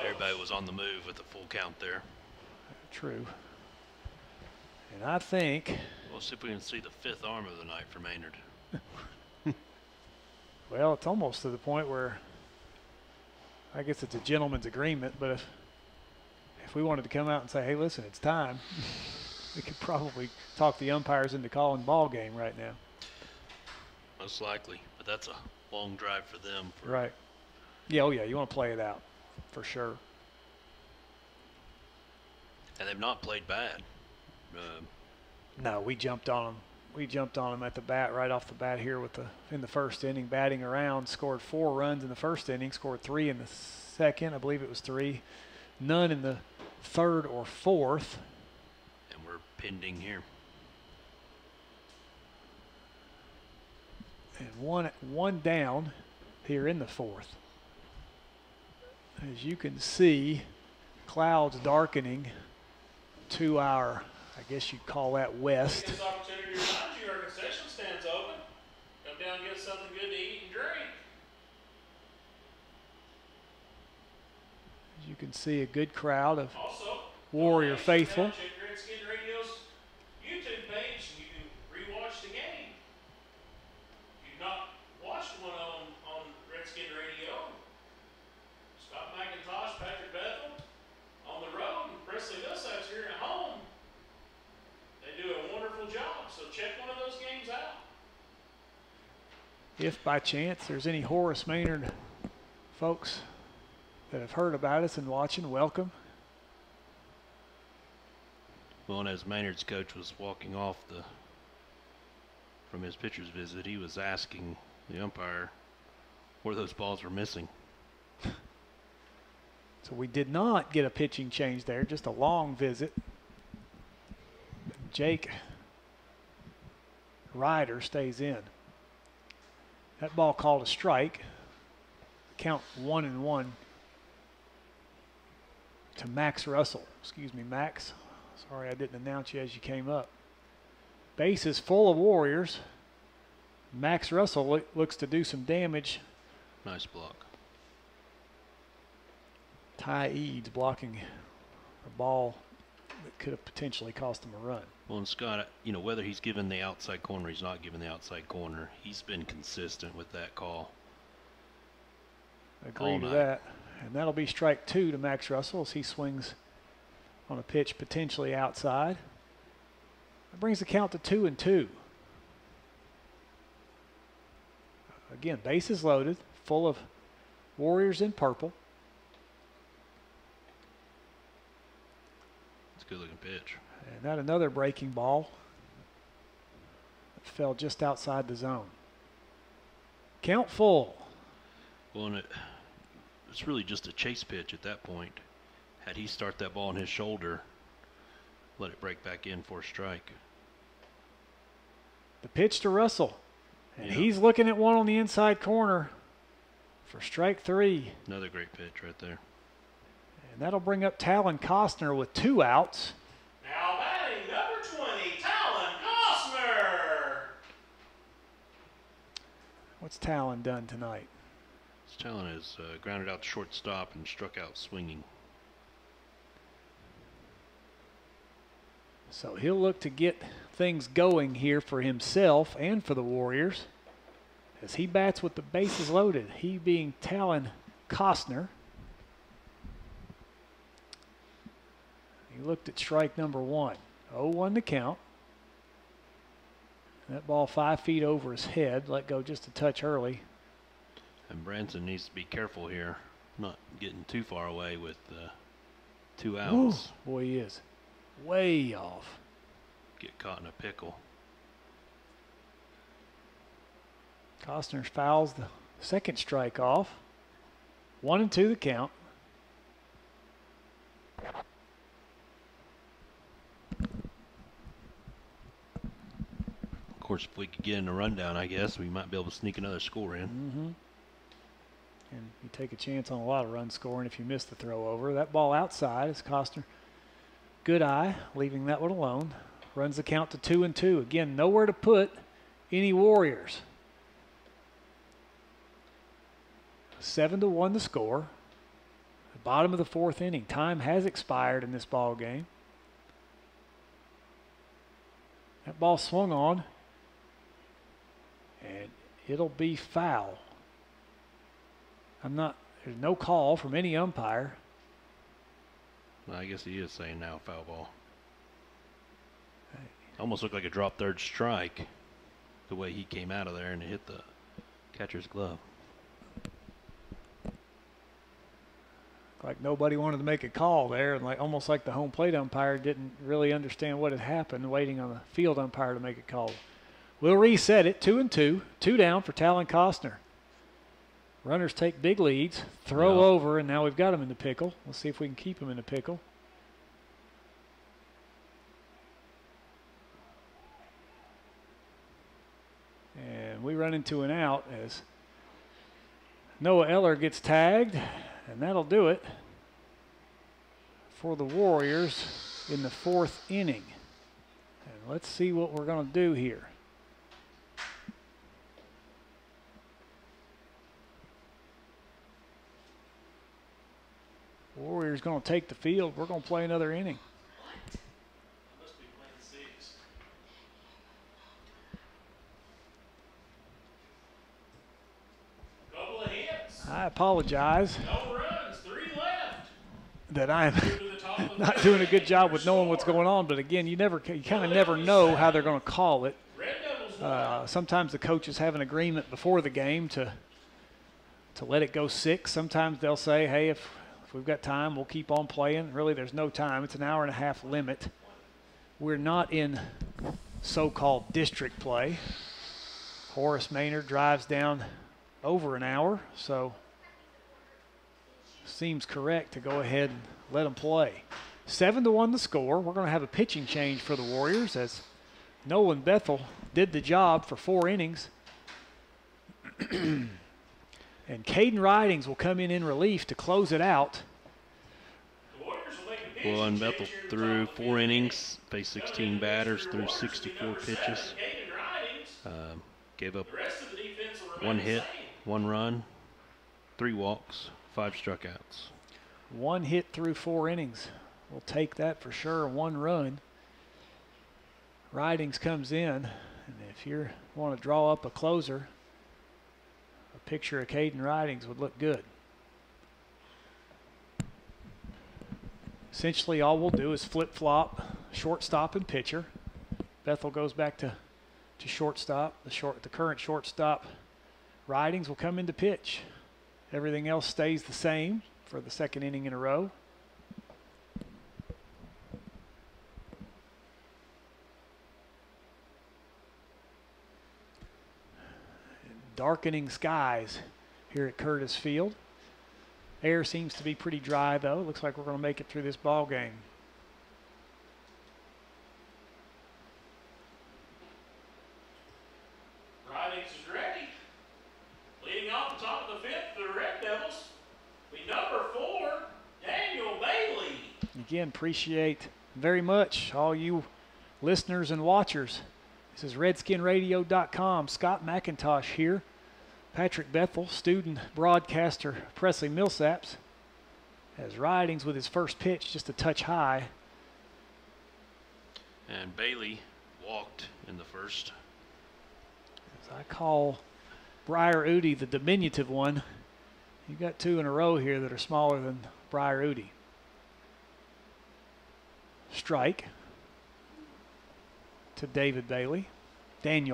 everybody was on the move with the full count there. True. And I think, We'll see if we can see the fifth arm of the night for Maynard. well, it's almost to the point where I guess it's a gentleman's agreement, but if we wanted to come out and say, hey, listen, it's time, we could probably talk the umpires into calling ball game right now. Most likely, but that's a long drive for them. Right. Yeah, oh yeah, you want to play it out for sure. And they've not played bad. No, we jumped on them. We jumped on them at the bat right off the bat here in the first inning, batting around. Scored 4 runs in the first inning. Scored 3 in the second. I believe it was 3. None in the third or fourth. And we're pending here. And one down here in the fourth. As you can see, clouds darkening to our, I guess you'd call that west. Take this opportunity to remind you our concession stand's open. Come down and get something good to eat and drink. As you can see, a good crowd of Also, Warrior faithful. check Redskin Radio's YouTube page and you can rewatch the game. If you've not watched one of them on Redskin Radio, Scott McIntosh, Patrick Bethel on the road, and Presley Millsaps here at home. They do a wonderful job, so check one of those games out. If by chance there's any Horace Maynard folks that have heard about us and watching, welcome. Well, and as Maynard's coach was walking off from his pitcher's visit, he was asking the umpire where those balls were missing. So we did not get a pitching change there, just a long visit. Jake Ryder stays in. That ball called a strike. Count 1-1 to Max Russell. Excuse me, Max. Sorry I didn't announce you as you came up. Base is full of Warriors. Max Russell looks to do some damage. Nice block. Ty Eads blocking a ball that could have potentially cost him a run. Well, and Scott, you know, whether he's given the outside corner, he's not given the outside corner, he's been consistent with that call. Agree to that. And that'll be strike 2 to Max Russell as he swings on a pitch potentially outside. That brings the count to 2-2. Again, bases loaded, full of Warriors in purple. It's a good looking pitch. And that another breaking ball that fell just outside the zone. Count full. Well, and it's really just a chase pitch at that point. Had he start that ball on his shoulder, let it break back in for a strike. The pitch to Russell. And Yeah. he's looking at one on the inside corner for strike 3. Another great pitch right there. And that'll bring up Talon Costner with 2 outs. Now batting number 20, Talon Costner. What's Talon done tonight? Talon has grounded out to shortstop and struck out swinging. So he'll look to get things going here for himself and for the Warriors as he bats with the bases loaded, he being Talon Costner. He looked at strike number 1. 0-1 to count. That ball 5 feet over his head, let go just a touch early. And Branson needs to be careful here, not getting too far away with 2 outs. Ooh, boy, he is way off. Get caught in a pickle. Costner fouls the second strike off. 1-2 the count. Of course, if we could get in a rundown, I guess we might be able to sneak another score in. Mm-hmm. And you take a chance on a lot of run scoring if you miss the throw over. That ball outside is Costner. Good eye, leaving that one alone. Runs the count to 2-2. Again, nowhere to put any Warriors. 7-1 the score. The bottom of the 4th inning. Time has expired in this ball game. That ball swung on, and it'll be foul. There's no call from any umpire. Well, I guess he is saying now foul ball. Almost looked like a drop third strike the way he came out of there and it hit the catcher's glove. Like nobody wanted to make a call there, and almost like the home plate umpire didn't really understand what had happened, waiting on the field umpire to make a call. We'll reset it, 2-2, 2 down for Talon Costner. Runners take big leads, throw over, and now we've got them in the pickle. Let's see if we can keep them in the pickle. And we run into an out as Noah Eller gets tagged, and that'll do it for the Warriors in the 4th inning. And let's see what we're going to do here. Warriors going to take the field. We're going to play another inning. Must be playing 6. Couple of hits. I apologize No runs. 3 left. that I'm To the top of the not doing a good job with knowing what's going on, but again, you kind of never know how they're going to call it. Red Devils won. Sometimes the coaches have an agreement before the game to let it go 6. Sometimes they'll say, hey, if we've got time, we'll keep on playing. Really, there's no time. It's an hour-and-a-half limit. We're not in so-called district play. Horace Maynard drives down over an hour, so seems correct to go ahead and let them play. 7-1 the score. We're going to have a pitching change for the Warriors as Nolan Bethel did the job for 4 innings. And Caden Ridings will come in relief to close it out. The Warriors will make a pitching Well, and change Bethel here at the threw top of the 4 fifth. innings, faced 16 batters, threw 64 Number 7, pitches, Caden Ridings. gave up The rest of the defense will remain 1 the hit, same. 1 run, 3 walks, 5 strikeouts. 1 hit through 4 innings. We'll take that for sure. 1 run. Ridings comes in, and if you want to draw up a closer, a picture of Caden Ridings would look good. Essentially, all we'll do is flip-flop shortstop and pitcher. Bethel goes back to shortstop. The current shortstop, Ridings, will come in to pitch. Everything else stays the same for the 2nd inning in a row. Darkening skies here at Curtis Field. Air seems to be pretty dry, though. Looks like we're going to make it through this ball game. Ridings is ready. Leading off the top of the 5th for the Red Devils, be number 4, Daniel Bailey. Again, appreciate very much all you listeners and watchers. This is RedskinRadio.com. Scott McIntosh here. Patrick Bethel, student broadcaster Presley Millsaps, has Ridings with his first pitch just a touch high. And Bailey walked in the first. As I call Briar Udi the diminutive one, you've got 2 in a row here that are smaller than Briar Udi. Strike to Daniel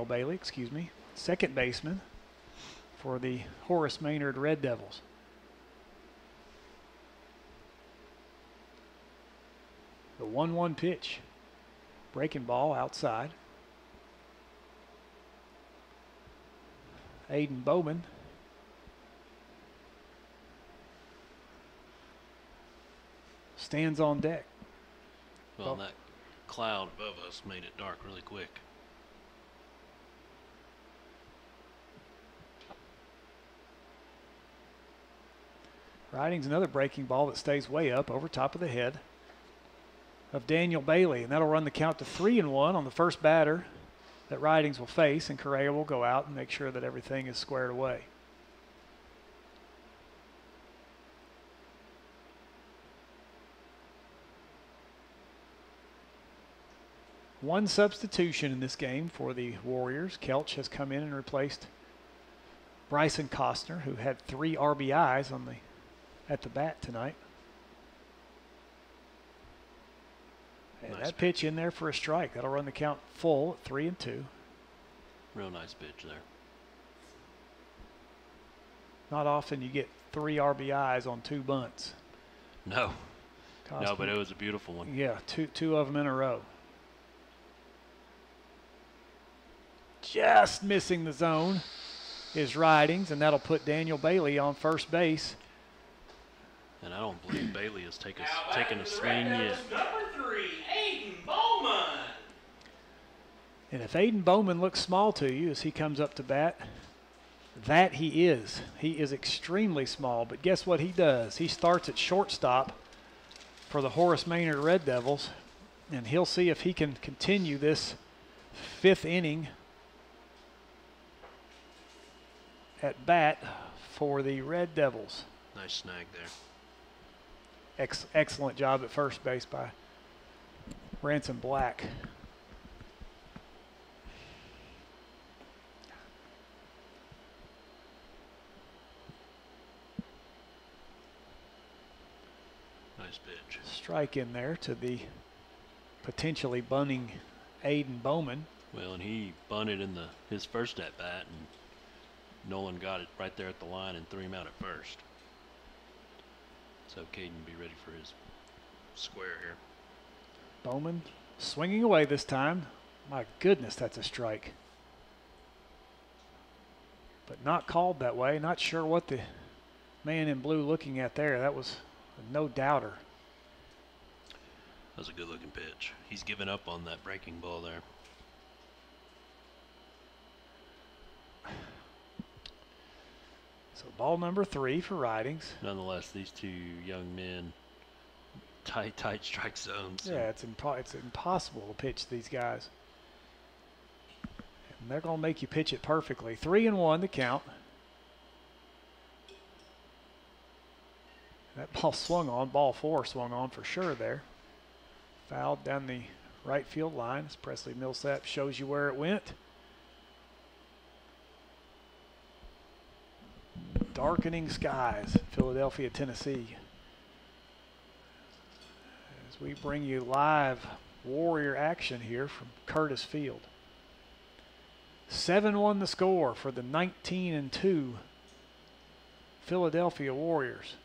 Bailey, excuse me, second baseman for the Horace Maynard Red Devils. The 1-1 pitch. Breaking ball outside. Aiden Bowman stands on deck. Well, that cloud above us made it dark really quick. Riding's another breaking ball that stays way up over top of the head of Daniel Bailey, and that'll run the count to 3-1 on the first batter that Ridings will face, and Correa will go out and make sure that everything is squared away. One substitution in this game for the Warriors. Celch has come in and replaced Bryson Costner, who had 3 RBIs at the bat tonight. And Nice that pitch in there for a strike. That'll run the count full at 3-2. Real nice pitch there. Not often you get 3 RBIs on 2 bunts. No. Costner, No, but it was a beautiful one. yeah, two of them in a row. Just missing the zone is Ridings, and that'll put Daniel Bailey on first base. And I don't believe Bailey has taken Now a swing yet. Number 3, Aiden Bowman. And if Aiden Bowman looks small to you as he comes up to bat, that he is. He is extremely small, but guess what he does? He starts at shortstop for the Horace Maynard Red Devils, and he'll see if he can continue this 5th inning at bat for the Red Devils. Nice snag there. Excellent job at first base by Ransom Black. Nice pitch. Strike in there to the potentially bunting Aiden Bowman. Well, and he bunted in his first at bat, and Nolan got it right there at the line and threw him out at first. So Caden be ready for his square here. Bowman swinging away this time. My goodness, that's a strike. But not called that way. Not sure what the man in blue looking at there. That was a no doubter. That was a good looking pitch. He's given up on that breaking ball there. So ball number 3 for Ridings. Nonetheless, these two young men, tight strike zones. Yeah, it's impossible to pitch these guys. And they're going to make you pitch it perfectly. 3-1 the count. That ball swung on. Ball 4 swung on for sure there. Fouled down the right field line as Presley Millsap shows you where it went. Darkening skies, Philadelphia, Tennessee. As we bring you live Warrior action here from Curtis Field. 7-1 the score for the 19-2 Philadelphia Warriors.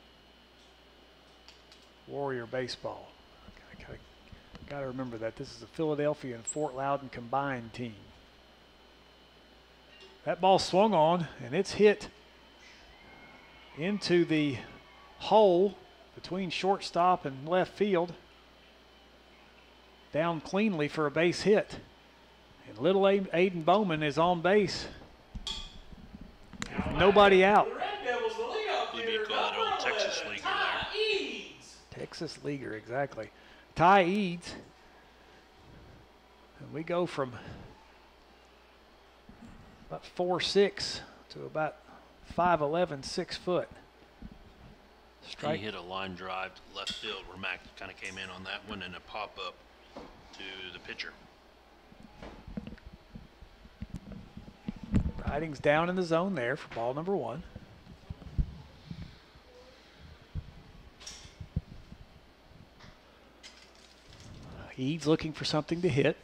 Warrior baseball. Got to remember that this is a Philadelphia and Fort Loudon combined team. That ball swung on, and it's hit into the hole between shortstop and left field. Down cleanly for a base hit. And little Aiden Bowman is on base. Nobody out. The Red Devils, the leadoff Believe you'd hitter, call that old number Texas 11, leaguer Ty Eads. Texas leaguer, exactly. Ty Eads. And we go from about 4'6" to about 5'11", 6 foot. Strike. He hit a line drive to left field where Mac kind of came in on that one, and a pop up to the pitcher. Ridings down in the zone there for ball number 1. Eads looking for something to hit.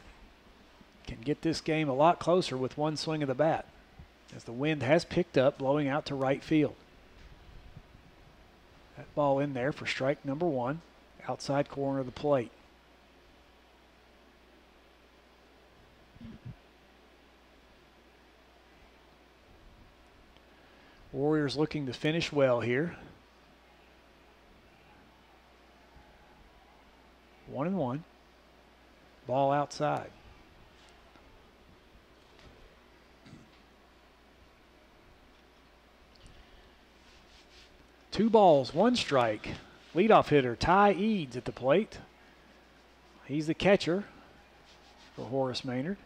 Can get this game a lot closer with one swing of the bat, as the wind has picked up, blowing out to right field. That ball in there for strike number 1, outside corner of the plate. Warriors looking to finish well here. 1-1. Ball outside. Two balls, 1 strike. Leadoff hitter Ty Eads at the plate. He's the catcher for Horace Maynard.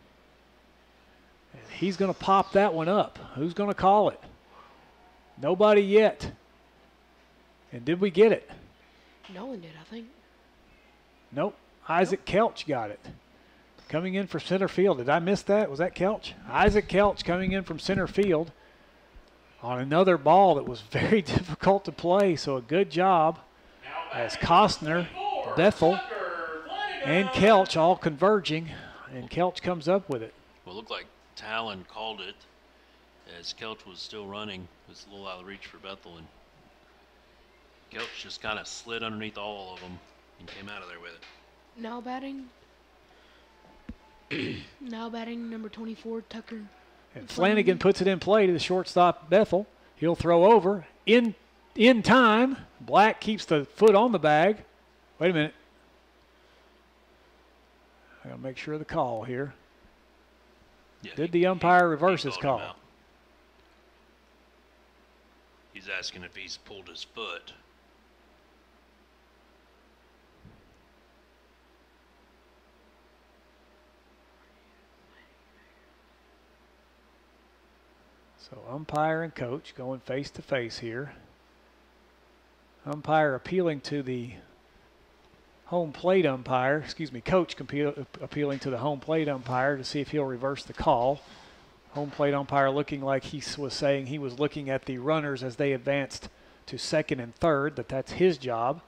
And he's going to pop that one up. Who's going to call it? Nobody yet. And did we get it? Nolan did, I think. Nope. Isaac Celch got it. coming in for center field. Did I miss that? Was that Celch? Isaac Celch coming in from center field on another ball that was very difficult to play. So a good job as Costner, Bethel, and Celch all converging, and Celch comes up with it. Well, it looked like Talon called it as Celch was still running. It was a little out of reach for Bethel, and Celch just kind of slid underneath all of them and came out of there with it. Now batting number 24, Tucker. And Flanagan puts it in play to the shortstop, Bethel. He'll throw over in time. Black keeps the foot on the bag. Wait a minute. I got to make sure of the call here. Yeah, Did the umpire reverse he his called him call? out. He's asking if he's pulled his foot. So umpire and coach going face to face here. Umpire appealing to the home plate umpire, coach appealing to the home plate umpire to see if he'll reverse the call. Home plate umpire looking like he was saying he was looking at the runners as they advanced to second and third, that's his job.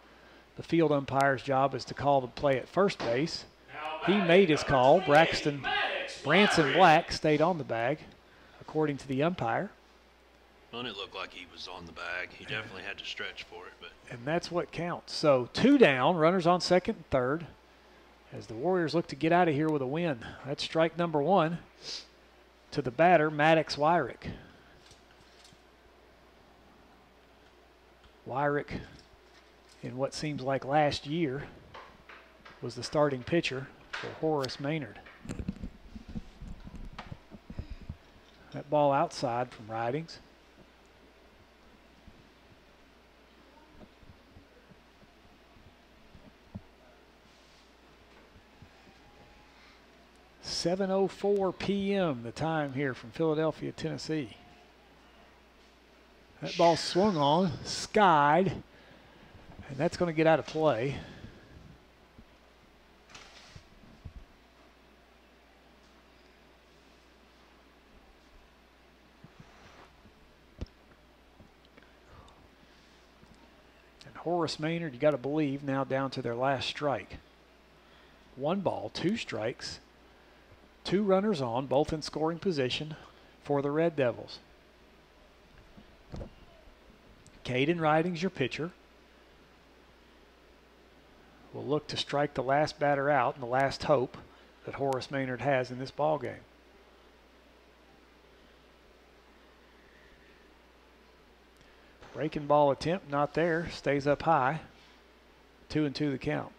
The field umpire's job is to call the play at first base. He made his call. Branson Black stayed on the bag, according to the umpire. Well, it looked like he was on the bag. He definitely had to stretch for it, but And that's what counts. So 2 down, runners on second and third, as the Warriors look to get out of here with a win. That's strike number 1 to the batter, Maddox Wyrick. Wyrick, in what seems like last year, was the starting pitcher for Horace Maynard. That ball outside from Ridings. .7:04 p.m. the time here from Philadelphia, Tennessee. That ball swung on, skied, and that's going to get out of play. And Horace Maynard, you got to believe, now down to their last strike. 1 ball, 2 strikes. 2 runners on, both in scoring position for the Red Devils. Caden Ridings, your pitcher, will look to strike the last batter out and the last hope that Horace Maynard has in this ball game. Breaking ball attempt, not there, stays up high. 2-2 the count.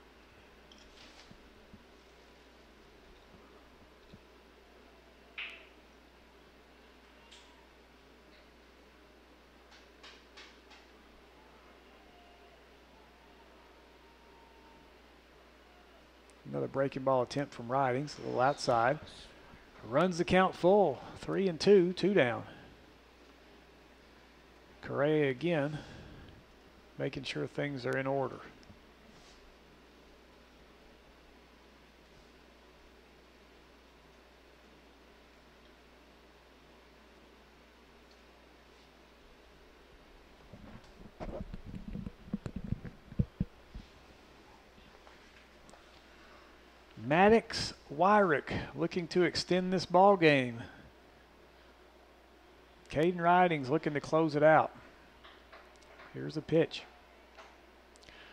Another breaking ball attempt from Ridings, a little outside. Runs the count full, 3-2, 2 down. Correa again, making sure things are in order. Maddox Wyrick looking to extend this ball game. Caden Ridings looking to close it out. Here's the pitch.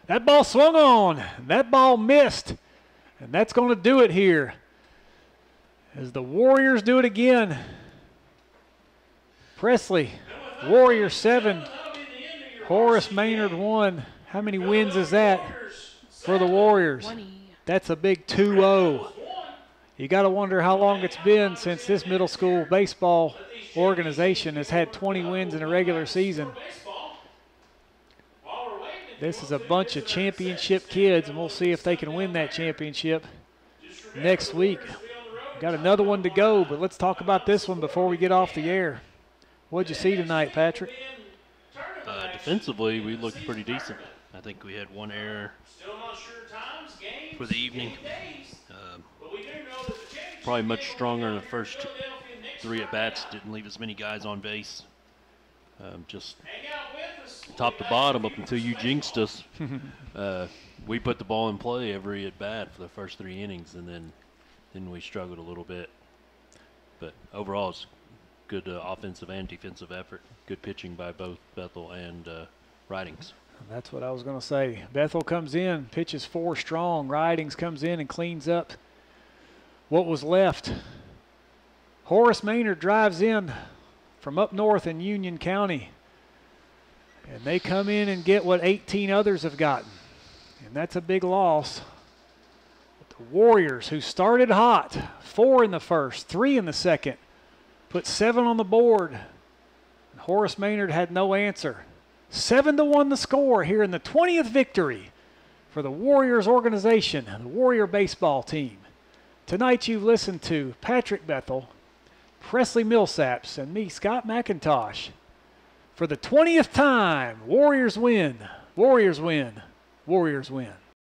That ball swung on. That ball missed. And that's going to do it here as the Warriors do it again. Presley, Warriors 7, Horace Maynard 1. How many wins is that for the Warriors? 20. That's a big 2-0. You got to wonder how long it's been since this middle school baseball organization has had 20 wins in a regular season. This is a bunch of championship kids, and we'll see if they can win that championship next week. Got another one to go, but let's talk about this one before we get off the air. What'd you see tonight, Patrick? Defensively, we looked pretty decent. I think we had 1 error for the evening. probably much stronger in the first 3 at-bats. Didn't leave as many guys on base. Just top to bottom up until you jinxed us. We put the ball in play every at-bat for the first 3 innings, and then we struggled a little bit. But overall, it's good offensive and defensive effort. Good pitching by both Bethel and Ridings. That's what I was going to say. Bethel comes in, pitches 4 strong. Ridings comes in and cleans up what was left. Horace Maynard drives in from up north in Union County, and they come in and get what 18 others have gotten, and that's a big loss. But the Warriors, who started hot, 4 in the first, 3 in the second, put 7 on the board. And Horace Maynard had no answer. 7-1 the score here in the 20th victory for the Warriors organization, the Warrior baseball team. Tonight you've listened to Patrick Bethel, Presley Millsaps, and me, Scott McIntosh. For the 20th time, Warriors win, Warriors win, Warriors win.